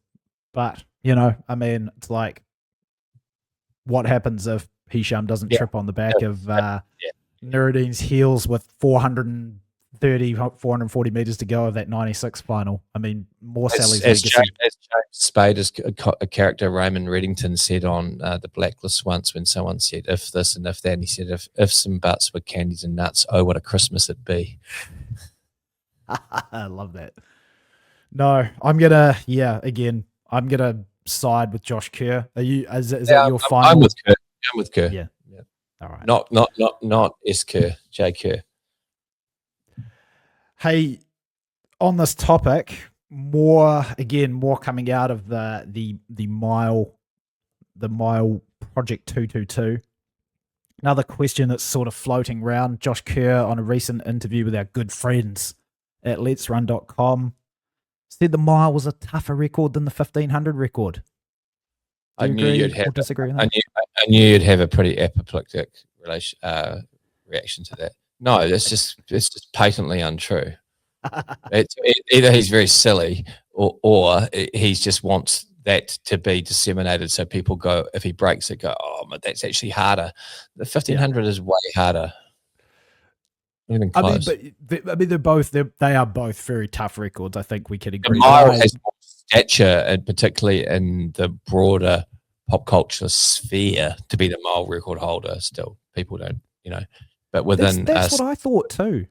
But, I mean, it's like, what happens if Hisham doesn't trip on the back of Nuruddin's heels with 440 meters to go of that 96 final? I mean, more Sally's legacy. As James Spader's a character, Raymond Reddington, said on The Blacklist once when someone said, if this and if that, and he said, if some butts were candies and nuts, oh, what a Christmas it'd be. I love that. No, I'm going to side with Josh Kerr. Is that your final? I'm with Kerr. I'm with Kerr. Yeah. All right. Not S. Kerr, J. Kerr. Hey, on this topic, more coming out of the mile Project 222. Another question that's sort of floating around. Josh Kerr, on a recent interview with our good friends at letsrun.com, said the mile was a tougher record than the 1500 record. I knew you'd have disagree with that? I knew you'd have a pretty apoplectic reaction to that. No, it's just patently untrue. Either he's very silly, or he just wants that to be disseminated so people go, if he breaks it, go, oh, but that's actually harder. The 1500 is way harder. Even close. They are both very tough records. I think we could agree. The mile has more stature, and particularly in the broader pop culture sphere, to be the mile record holder. Still, people don't, but within that's what I thought too.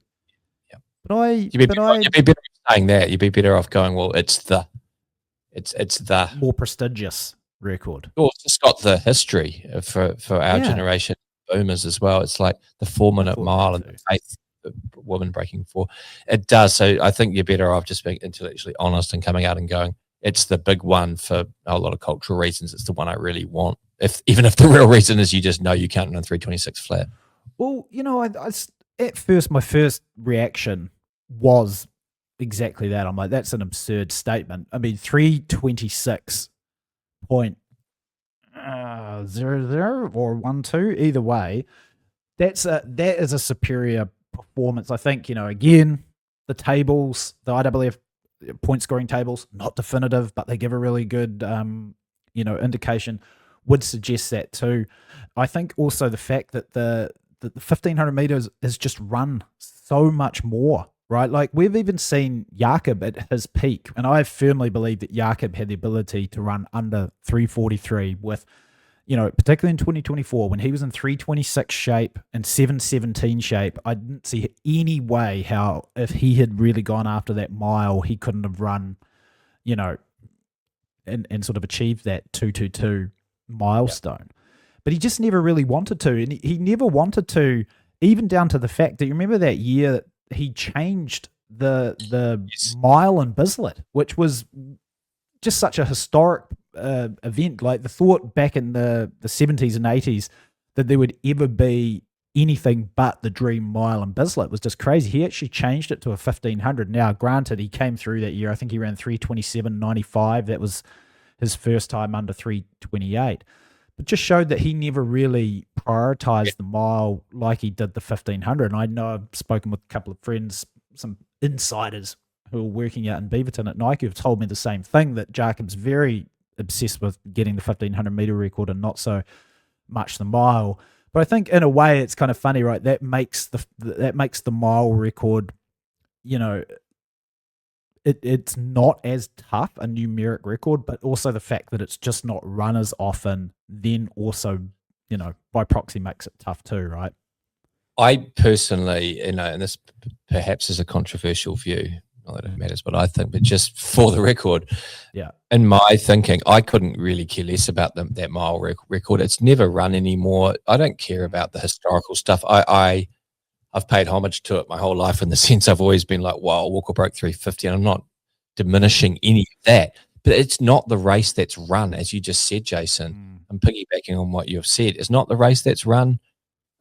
Yeah, but you'd be better off saying that. You'd be better off going, well, it's the more prestigious record. Well, it's just got the history for our generation boomers as well. It's like the 4-minute mile and the eighth woman breaking 4. It does. So I think you're better off just being intellectually honest and coming out and going, it's the big one for a lot of cultural reasons. It's the one I really want. Even if the real reason is you just know you can't run 326 flat. Well, at first, my first reaction was exactly that. I'm like, that's an absurd statement. I mean, 326.00 or 12, either way, that is a superior performance. I think, again, the tables, the IAAF point scoring tables, not definitive, but they give a really good, indication, would suggest that too. I think also the fact that the 1500 meters is just run so much more, right? Like, we've even seen Jakob at his peak, and I firmly believe that Jakob had the ability to run under 343 with, particularly in 2024, when he was in 326 shape and 717 shape. I didn't see any way how, if he had really gone after that mile, he couldn't have run, and sort of achieved that 222 milestone. Yep. But he just never really wanted to. And he never wanted to, even down to the fact that, you remember that year that he changed the mile in Bislett, which was just such a historic event. Like, the thought back in the 70s and 80s that there would ever be anything but the dream mile in Bislett was just crazy. He actually changed it to a 1500. Now, granted, he came through that year. I think he ran 327.95. That was his first time under 328. But just showed that he never really prioritized the mile like he did the 1500. And I know I've spoken with a couple of friends, some insiders who are working out in Beaverton at Nike, have told me the same thing, that Jacob's very obsessed with getting the 1500 meter record and not so much the mile. But I think in a way it's kind of funny, right? That makes the mile record, it's not as tough a numeric record, but also the fact that it's just not run as often, then also, by proxy makes it tough too, right? I personally, and this perhaps is a controversial view, not that it matters, but I think, but just for the record, in my thinking, I couldn't really care less about that mile record. It's never run anymore. I don't care about the historical stuff. I've paid homage to it my whole life, in the sense I've always been like, wow, Walker broke 350, and I'm not diminishing any of that. But it's not the race that's run, as you just said, Jason. I'm piggybacking on what you've said. It's not the race that's run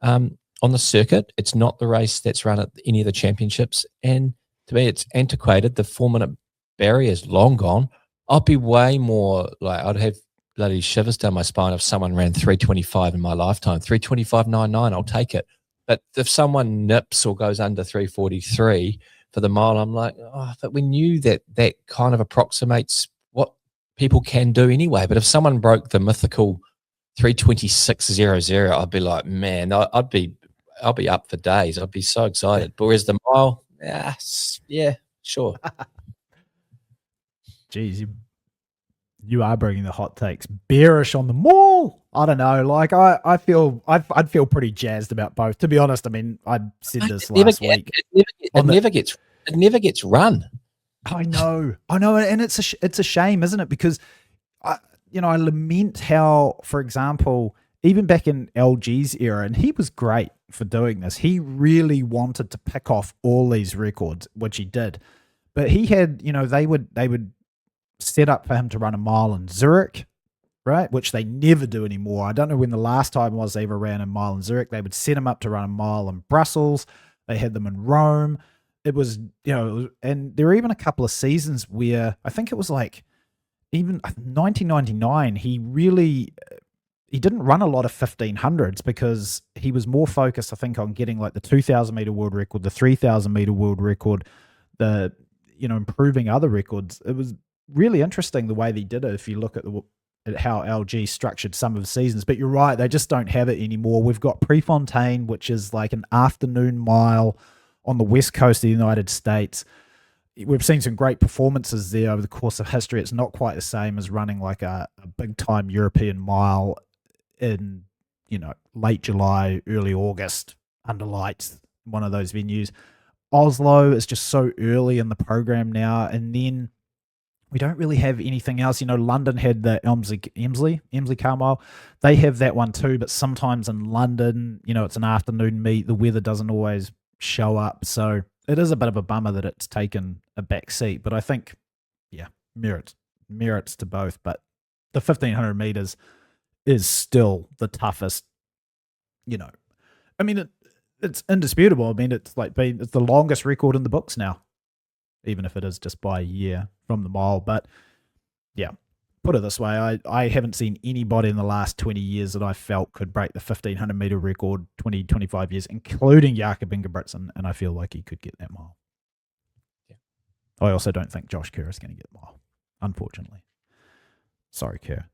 on the circuit. It's not the race that's run at any of the championships. And to me, it's antiquated. The 4-minute barrier is long gone. I'd be way more like, I'd have bloody shivers down my spine if someone ran 325 in my lifetime. 325.99, I'll take it. But if someone nips or goes under 343 for the mile, I'm like, oh, but we knew that kind of approximates what people can do anyway. But if someone broke the mythical 326.00, I'd be like, man, I'll be up for days. I'd be so excited. But whereas the mile, yeah, sure. Jeez, you are bringing the hot takes. Bearish on the mall. I don't know. Like I'd feel pretty jazzed about both. To be honest, I mean, I said this last week. It never gets run. I know, and it's a shame, isn't it? Because I lament how, for example, even back in LG's era, and he was great for doing this. He really wanted to pick off all these records, which he did. But he had, they would set up for him to run a mile in Zurich, right? Which they never do anymore. I don't know when the last time was they ever ran a mile in Zurich. They would set him up to run a mile in Brussels. They had them in Rome. It was, and there were even a couple of seasons where I think it was like even 1999, he didn't run a lot of 1500s because he was more focused, I think, on getting like the 2000 meter world record, the 3000 meter world record, the, improving other records. It was really interesting the way they did it if you look at how LG structured some of the seasons. But you're right, they just don't have it anymore. We've got Prefontaine, which is like an afternoon mile on the west coast of the United States. We've seen some great performances there over the course of history. It's not quite the same as running like a big time European mile in, late July, early August under lights, one of those venues. Oslo is just so early in the program now. And then we don't really have anything else. London had the Emsley Car Mile. They have that one too, but sometimes in London, it's an afternoon meet. The weather doesn't always show up. So it is a bit of a bummer that it's taken a back seat. But I think, merits to both. But the 1500 meters is still the toughest, I mean, it's indisputable. I mean, it's the longest record in the books now, even if it is just by a year from the mile. But yeah, put it this way, I haven't seen anybody in the last 20 years that I felt could break the 1500 meter record 25 years, including Jakob Ingebrigtsen, and I feel like he could get that mile. Yeah. I also don't think Josh Kerr is going to get the mile, unfortunately. Sorry, Kerr.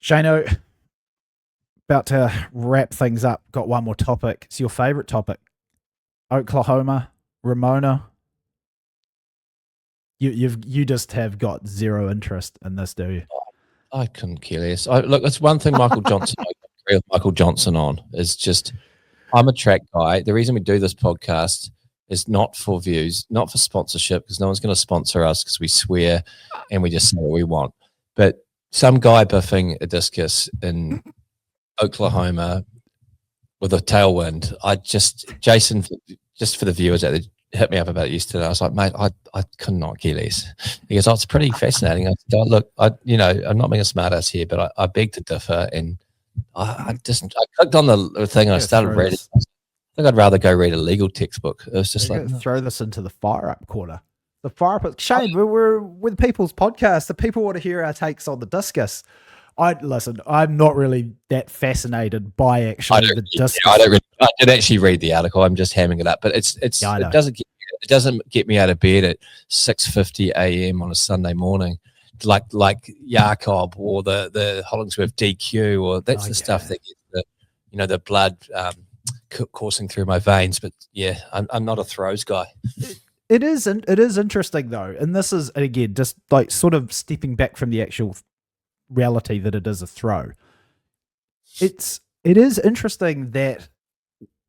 Shaneo, about to wrap things up. Got one more topic. It's your favorite topic. Oklahoma, Ramona. You just have got zero interest in this, do you? I couldn't care less. Look, that's one thing Michael Johnson, I agree with Michael Johnson on, is just, I'm a track guy. The reason we do this podcast is not for views, not for sponsorship, because no one's going to sponsor us because we swear and we just say what we want. But some guy biffing a discus in Oklahoma with a tailwind, Jason, just for the viewers out there, hit me up about it yesterday. I was like, mate, I could not care less. He goes, it's pretty fascinating. I said, look, I'm not being a smartass here, but I beg to differ. And I clicked on the thing and I started reading. I think I'd rather go read a legal textbook. It was just like, throw this into the fire up corner. The fire up. Shane, we're with People's Podcast. The people want to hear our takes on the discus. Listen, I'm not really that fascinated by actually the discus. I did actually read the article. I'm just hamming it up, but it doesn't get me out of bed at 6:50 a.m. on a Sunday morning, like Jakob or the Hollingsworth DQ, or that's the stuff that gets the blood coursing through my veins. But yeah, I'm not a throws guy. It is interesting though, and this is again just like sort of stepping back from the actual reality that it is a throw. It is interesting that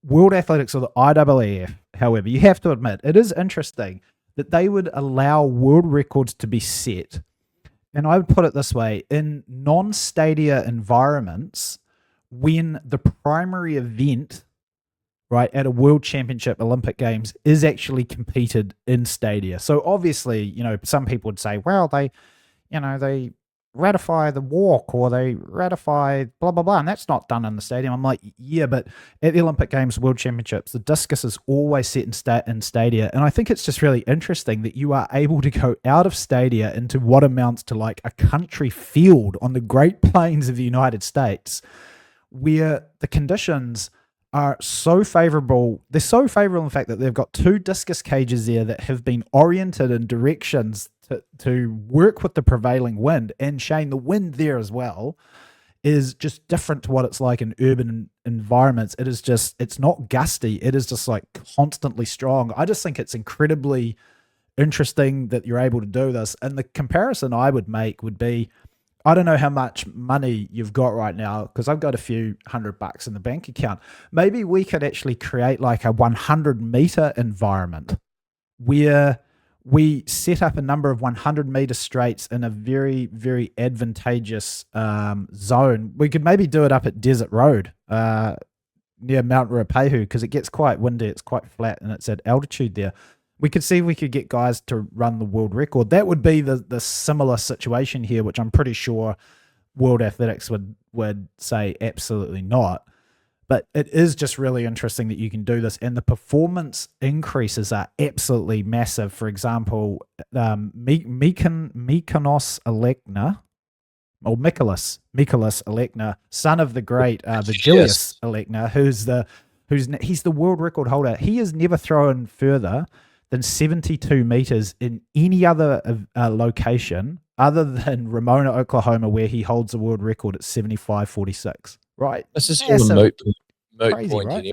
World Athletics, or the IAAF, however, you have to admit, it is interesting that they would allow world records to be set, and I would put it this way, in non-stadia environments when the primary event, right, at a World Championship Olympic Games is actually competed in stadia. So obviously, some people would say, well, they ratify the walk or they ratify blah blah blah, and that's not done in the stadium. I'm like, yeah, but at the Olympic Games, World Championships, the discus is always set in stadia, and I think it's just really interesting that you are able to go out of stadia into what amounts to like a country field on the Great Plains of the United States, where the conditions are so favorable. They're so favorable in the fact that they've got 2 discus cages there that have been oriented in directions to work with the prevailing wind. And Shane, the wind there as well is just different to what it's like in urban environments. It is just, it's not gusty. It is just like constantly strong. I just think it's incredibly interesting that you're able to do this. And the comparison I would make would be, I don't know how much money you've got right now, because I've got a few $100 in the bank account. Maybe we could actually create like a 100-meter environment where we set up a number of 100-meter straights in a very, very advantageous zone. We could maybe do it up at Desert Road near Mount Ruapehu, because it gets quite windy. It's quite flat and it's at altitude there. We could see if we could get guys to run the world record. That would be the similar situation here, which I'm pretty sure World Athletics would say absolutely not. But it is just really interesting that you can do this, and the performance increases are absolutely massive. For example, Mykonos Alekna, or Mikolas Alekna, son of the great Virgilius Alekna, he's the world record holder. He has never thrown further than 72 meters in any other location other than Ramona, Oklahoma, where he holds the world record at 75.46. Right. This is all a moot point, right?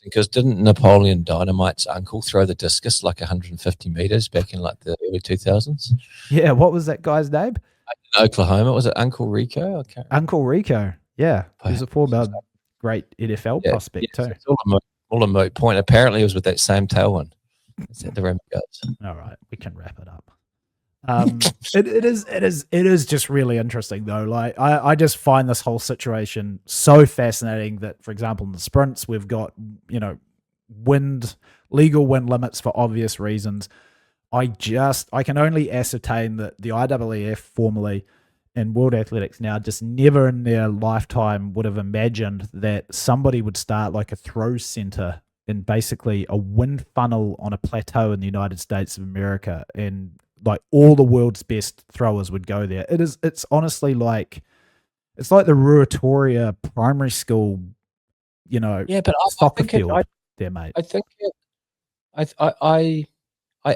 Because didn't Napoleon Dynamite's uncle throw the discus like 150 meters back in like the early 2000s? Yeah. What was that guy's name? In Oklahoma. Was it Uncle Rico? Uncle Rico. Yeah. He was a former great NFL prospect too. It's all a moot point. Apparently it was with that same tailwind. It's at the rim goes. All right. We can wrap it up. It is just really interesting though. Like I just find this whole situation so fascinating that, for example, in the sprints, we've got, legal wind limits for obvious reasons. I can only ascertain that the IAAF formerly and World Athletics now just never in their lifetime would have imagined that somebody would start like a throw center in basically a wind funnel on a plateau in the United States of America, and like all the world's best throwers would go there. It's honestly like, it's like the Ruatoria primary school, but soccer field there, mate. I think I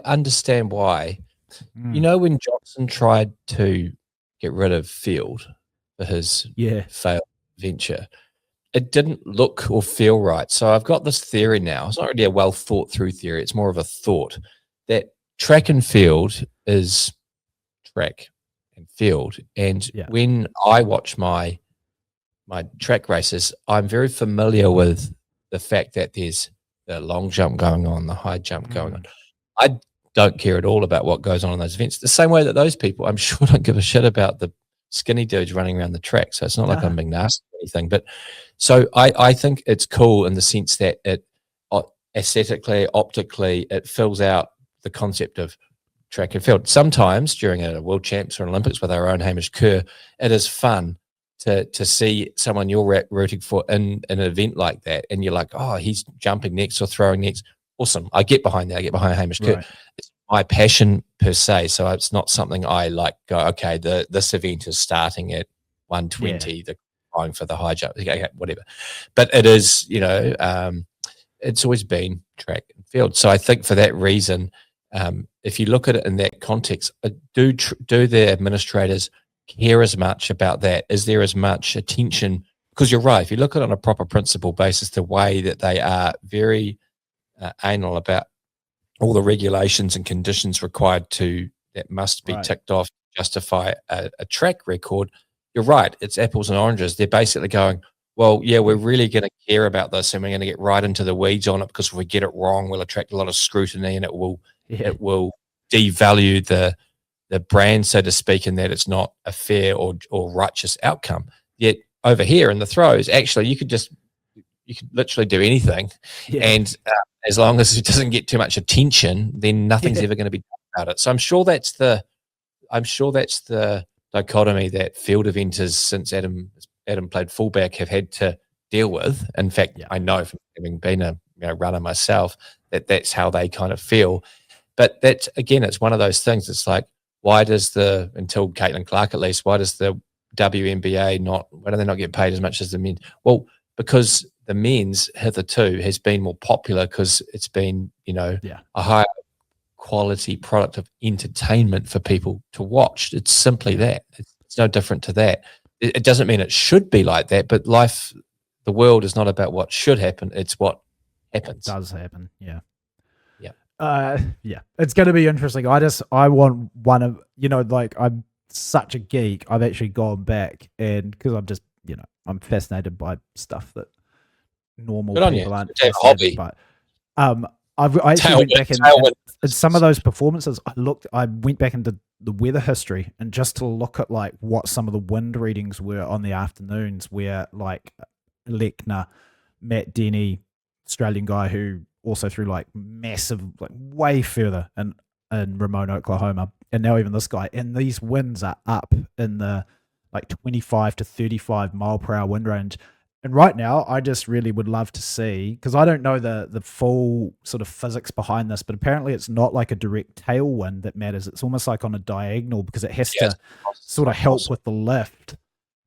understand why. When Johnson tried to get rid of Field for his failed venture, it didn't look or feel right. So I've got this theory now. It's not really a well thought through theory. It's more of a thought that track and field is track and field. And when I watch my track races, I'm very familiar with the fact that there's the long jump going on, the high jump going on. I don't care at all about what goes on in those events. The same way that those people, I'm sure, don't give a shit about the skinny dudes running around the track. So it's not like I'm being nasty or anything. But so I think it's cool in the sense that it aesthetically, optically, it fills out the concept of track and field. Sometimes during a World Champs or Olympics with our own Hamish Kerr, it is fun to see someone you're rooting for in an event like that, and you're like, oh, he's jumping next or throwing next. Awesome. I get behind that. I get behind Hamish Kerr. It's my passion per se, so it's not something I like go, okay, this event is starting at 120, they're going for the high jump, okay, whatever. But it is, it's always been track and field. So I think for that reason, if you look at it in that context, do the administrators care as much about that? Is there as much attention? Because you're right, if you look at it on a proper principle basis, the way that they are very anal about all the regulations and conditions required that must be ticked off to justify a track record, you're right, it's apples and oranges. They're basically going, well, yeah, we're really going to care about this, and we're going to get right into the weeds on it, because if we get it wrong, we'll attract a lot of scrutiny, and it will devalue the brand, so to speak, in that it's not a fair or righteous outcome. Yet over here in the throws, actually, you could literally do anything, and as long as it doesn't get too much attention, then nothing's ever going to be done about it. So I'm sure that's the dichotomy that field eventers, since Adam played fullback, have had to deal with. In fact, I know from having been a runner myself that's how they kind of feel. But that's, again, it's one of those things. It's like, why does until Caitlin Clark at least, why does the WNBA why do they not get paid as much as the men? Well, because the men's hitherto has been more popular because it's been, a higher quality product of entertainment for people to watch. It's simply that. It's no different to that. It doesn't mean it should be like that, but the world is not about what should happen. It's what happens. It does happen. Yeah. Yeah. It's going to be interesting. I want one of, I'm such a geek. I've actually gone back and because I'm just, I'm fascinated by stuff that normal people aren't fascinated by. I actually went back and some of those performances, I went back into the weather history and just to look at like what some of the wind readings were on the afternoons where like Lechner, Matt Denny, Australian guy who also threw like massive, like way further in Ramona, Oklahoma. And now even this guy, and these winds are up in the like 25 to 35 mile per hour wind range. And right now, I just really would love to see, because I don't know the full sort of physics behind this, but apparently it's not like a direct tailwind that matters. It's almost like on a diagonal because it has to sort of help with the lift,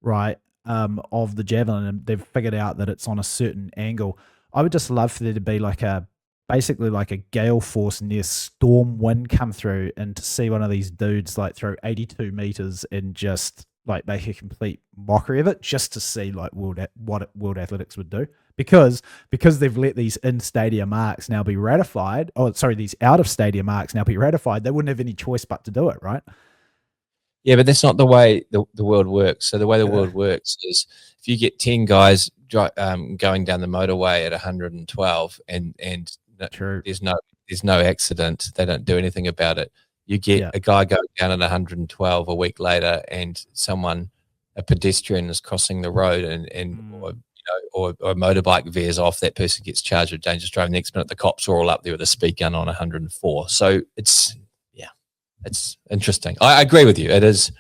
right, of the javelin. And they've figured out that it's on a certain angle. I would just love for there to be basically like a gale force near storm wind come through and to see one of these dudes like throw 82 meters and just like make a complete mockery of it just to see like what World Athletics would do because they've let these in-stadium marks now be ratified. Oh, sorry, these out-of-stadium marks now be ratified. They wouldn't have any choice but to do it, right? Yeah, but that's not the way the world works. So the way the world works is if you get 10 guys going down the motorway at 112 and there's no accident, they don't do anything about it. You get a guy going down at 112 a week later, and a pedestrian is crossing the road, or a motorbike veers off. That person gets charged with dangerous driving. Next minute, the cops are all up there with a speed gun on 104. So it's interesting. I agree with you. It is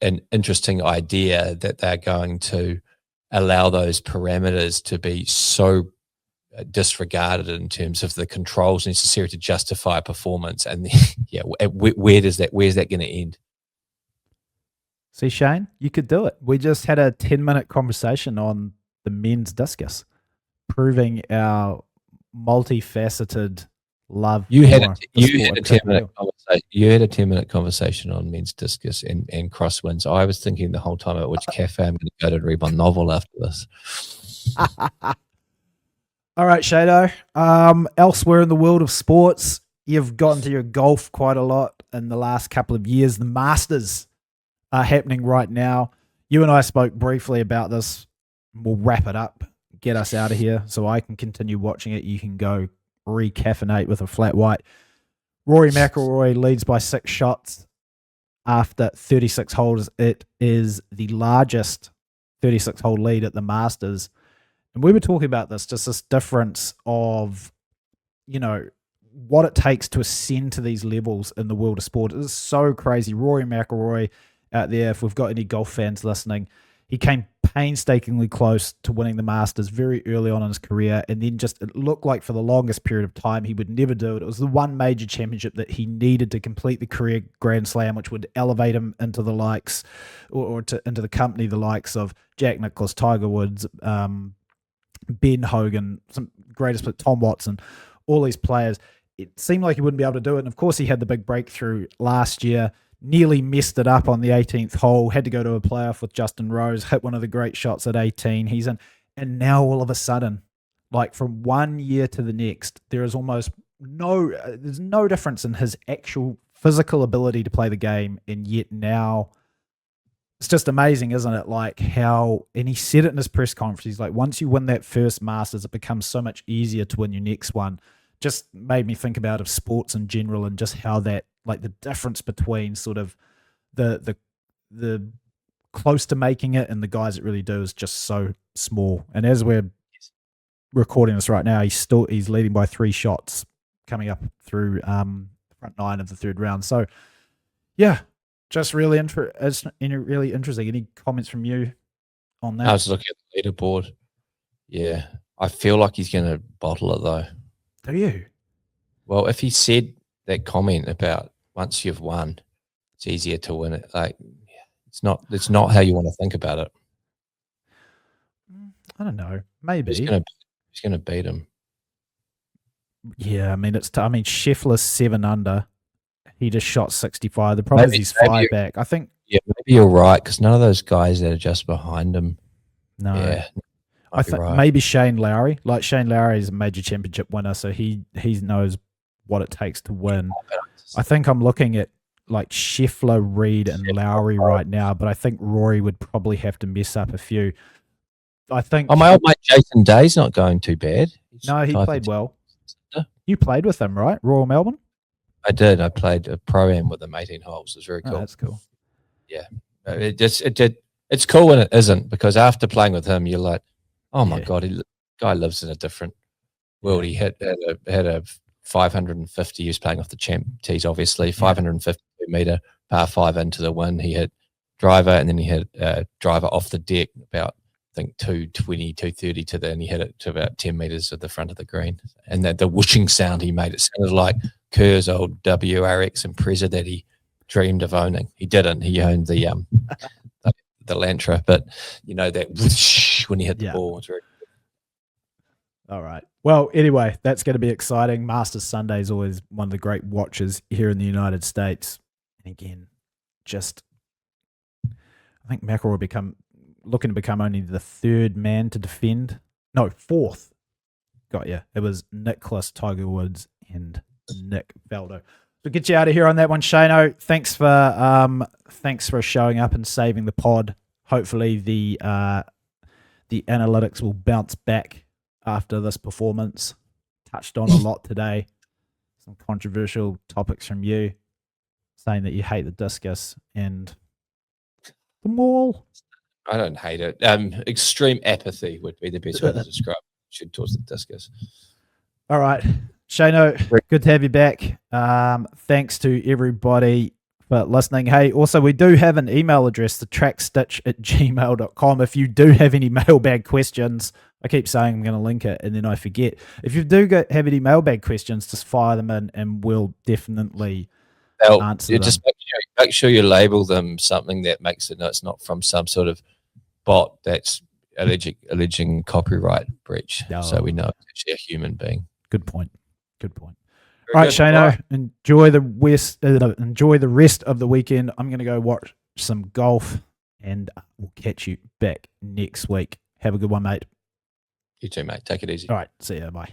an interesting idea that they're going to allow those parameters to be so disregarded in terms of the controls necessary to justify performance. And where's that going to end? See, Shane, you could do it. We just had a 10-minute conversation on the men's discus, proving our multifaceted love. You had a 10-minute conversation on men's discus and crosswinds. I was thinking the whole time about which cafe I'm going to go to read my novel after this. All right, Shaneo. Elsewhere in the world of sports, you've gotten to your golf quite a lot in the last couple of years. The Masters are happening right now. You and I spoke briefly about this. We'll wrap it up, get us out of here so I can continue watching it. You can go recaffeinate with a flat white. Rory McIlroy leads by 6 shots after 36 holes. It is the largest 36-hole lead at the Masters. And we were talking about this difference of, what it takes to ascend to these levels in the world of sport. It is so crazy. Rory McIlroy out there, if we've got any golf fans listening, he came painstakingly close to winning the Masters very early on in his career, and then it looked like for the longest period of time he would never do it. It was the one major championship that he needed to complete the career Grand Slam, which would elevate him into the likes, into the company, the likes of Jack Nicklaus, Tiger Woods, Ben Hogan, some greatest, Tom Watson, all these players. It seemed like he wouldn't be able to do it. And of course, he had the big breakthrough last year, nearly messed it up on the 18th hole, had to go to a playoff with Justin Rose, hit one of the great shots at 18. He's in. And now all of a sudden, like from one year to the next, there is almost there's no difference in his actual physical ability to play the game. And yet now, it's just amazing, isn't it? Like how, and he said it in his press conference, he's like, once you win that first Masters, it becomes so much easier to win your next one. Just made me think about of sports in general and just how that, like the difference between sort of the close to making it and the guys that really do is just so small. And as we're recording this right now, he's leading by 3 shots coming up through front 9 of the third round. So yeah, Just really really interesting. Any comments from you on that? I was looking at the leaderboard. Yeah, I feel like he's going to bottle it though. Do you? Well, if he said that comment about once you've won, it's easier to win it. Like, it's not how you want to think about it. I don't know. Maybe he's going to beat him. Yeah, I mean Scheffler's 7 under. He just shot 65. The problem is he's 5 back. I think. Yeah, maybe you're right because none of those guys that are just behind him. No. Yeah, I think maybe Shane Lowry. Like Shane Lowry is a major championship winner, so he knows what it takes to win. I think I'm looking at like Scheffler, Reed, and Lowry right now, but I think Rory would probably have to mess up a few. I think. Oh, my old mate Jason Day's not going too bad. No, he played well. You played with him, right? Royal Melbourne? I did. I played a pro-am with him 18 holes. It was very cool. Oh, that's cool. Yeah. It's cool when it isn't, because after playing with him, you're like, oh my God, guy lives in a different world. He had a 550. He was playing off the champ tees, obviously. 552 meter par 5 into the wind. He hit driver, and then he hit driver off the deck about, I think, 220, 230 to the, and he hit it to about 10 meters at the front of the green. And the whooshing sound he made, it sounded like Kerr's old WRX Impreza that he dreamed of owning. He didn't. He owned the Lantra, but you know that whoosh when he hit the ball was very good. All right. Well, anyway, that's going to be exciting. Masters Sunday is always one of the great watches here in the United States. And again, I think McIlroy will looking to become only the 3rd man to defend. No, 4th. Got you. It was Nicklaus, Tiger Woods, and Nick Faldo. So get you out of here on that one, Shaneo. Thanks for showing up and saving the pod. Hopefully the analytics will bounce back after this performance. Touched on a lot today. Some controversial topics from you, saying that you hate the discus and the maul. I don't hate it. Extreme apathy would be the best way to describe it towards the discus. All right. Shaneo, good to have you back. Thanks to everybody for listening. Hey, also, we do have an email address, thetrackstitch@gmail.com. If you do have any mailbag questions, I keep saying I'm going to link it and then I forget. If you do have any mailbag questions, just fire them in and we'll definitely answer them. Just make sure you label them something that makes it know it's not from some sort of bot that's alleging copyright breach. So we know it's actually a human being. Good point. All right, Shaneo, enjoy the rest of the weekend. I'm going to go watch some golf, and we'll catch you back next week. Have a good one, mate. You too, mate. Take it easy. All right, see ya. Bye.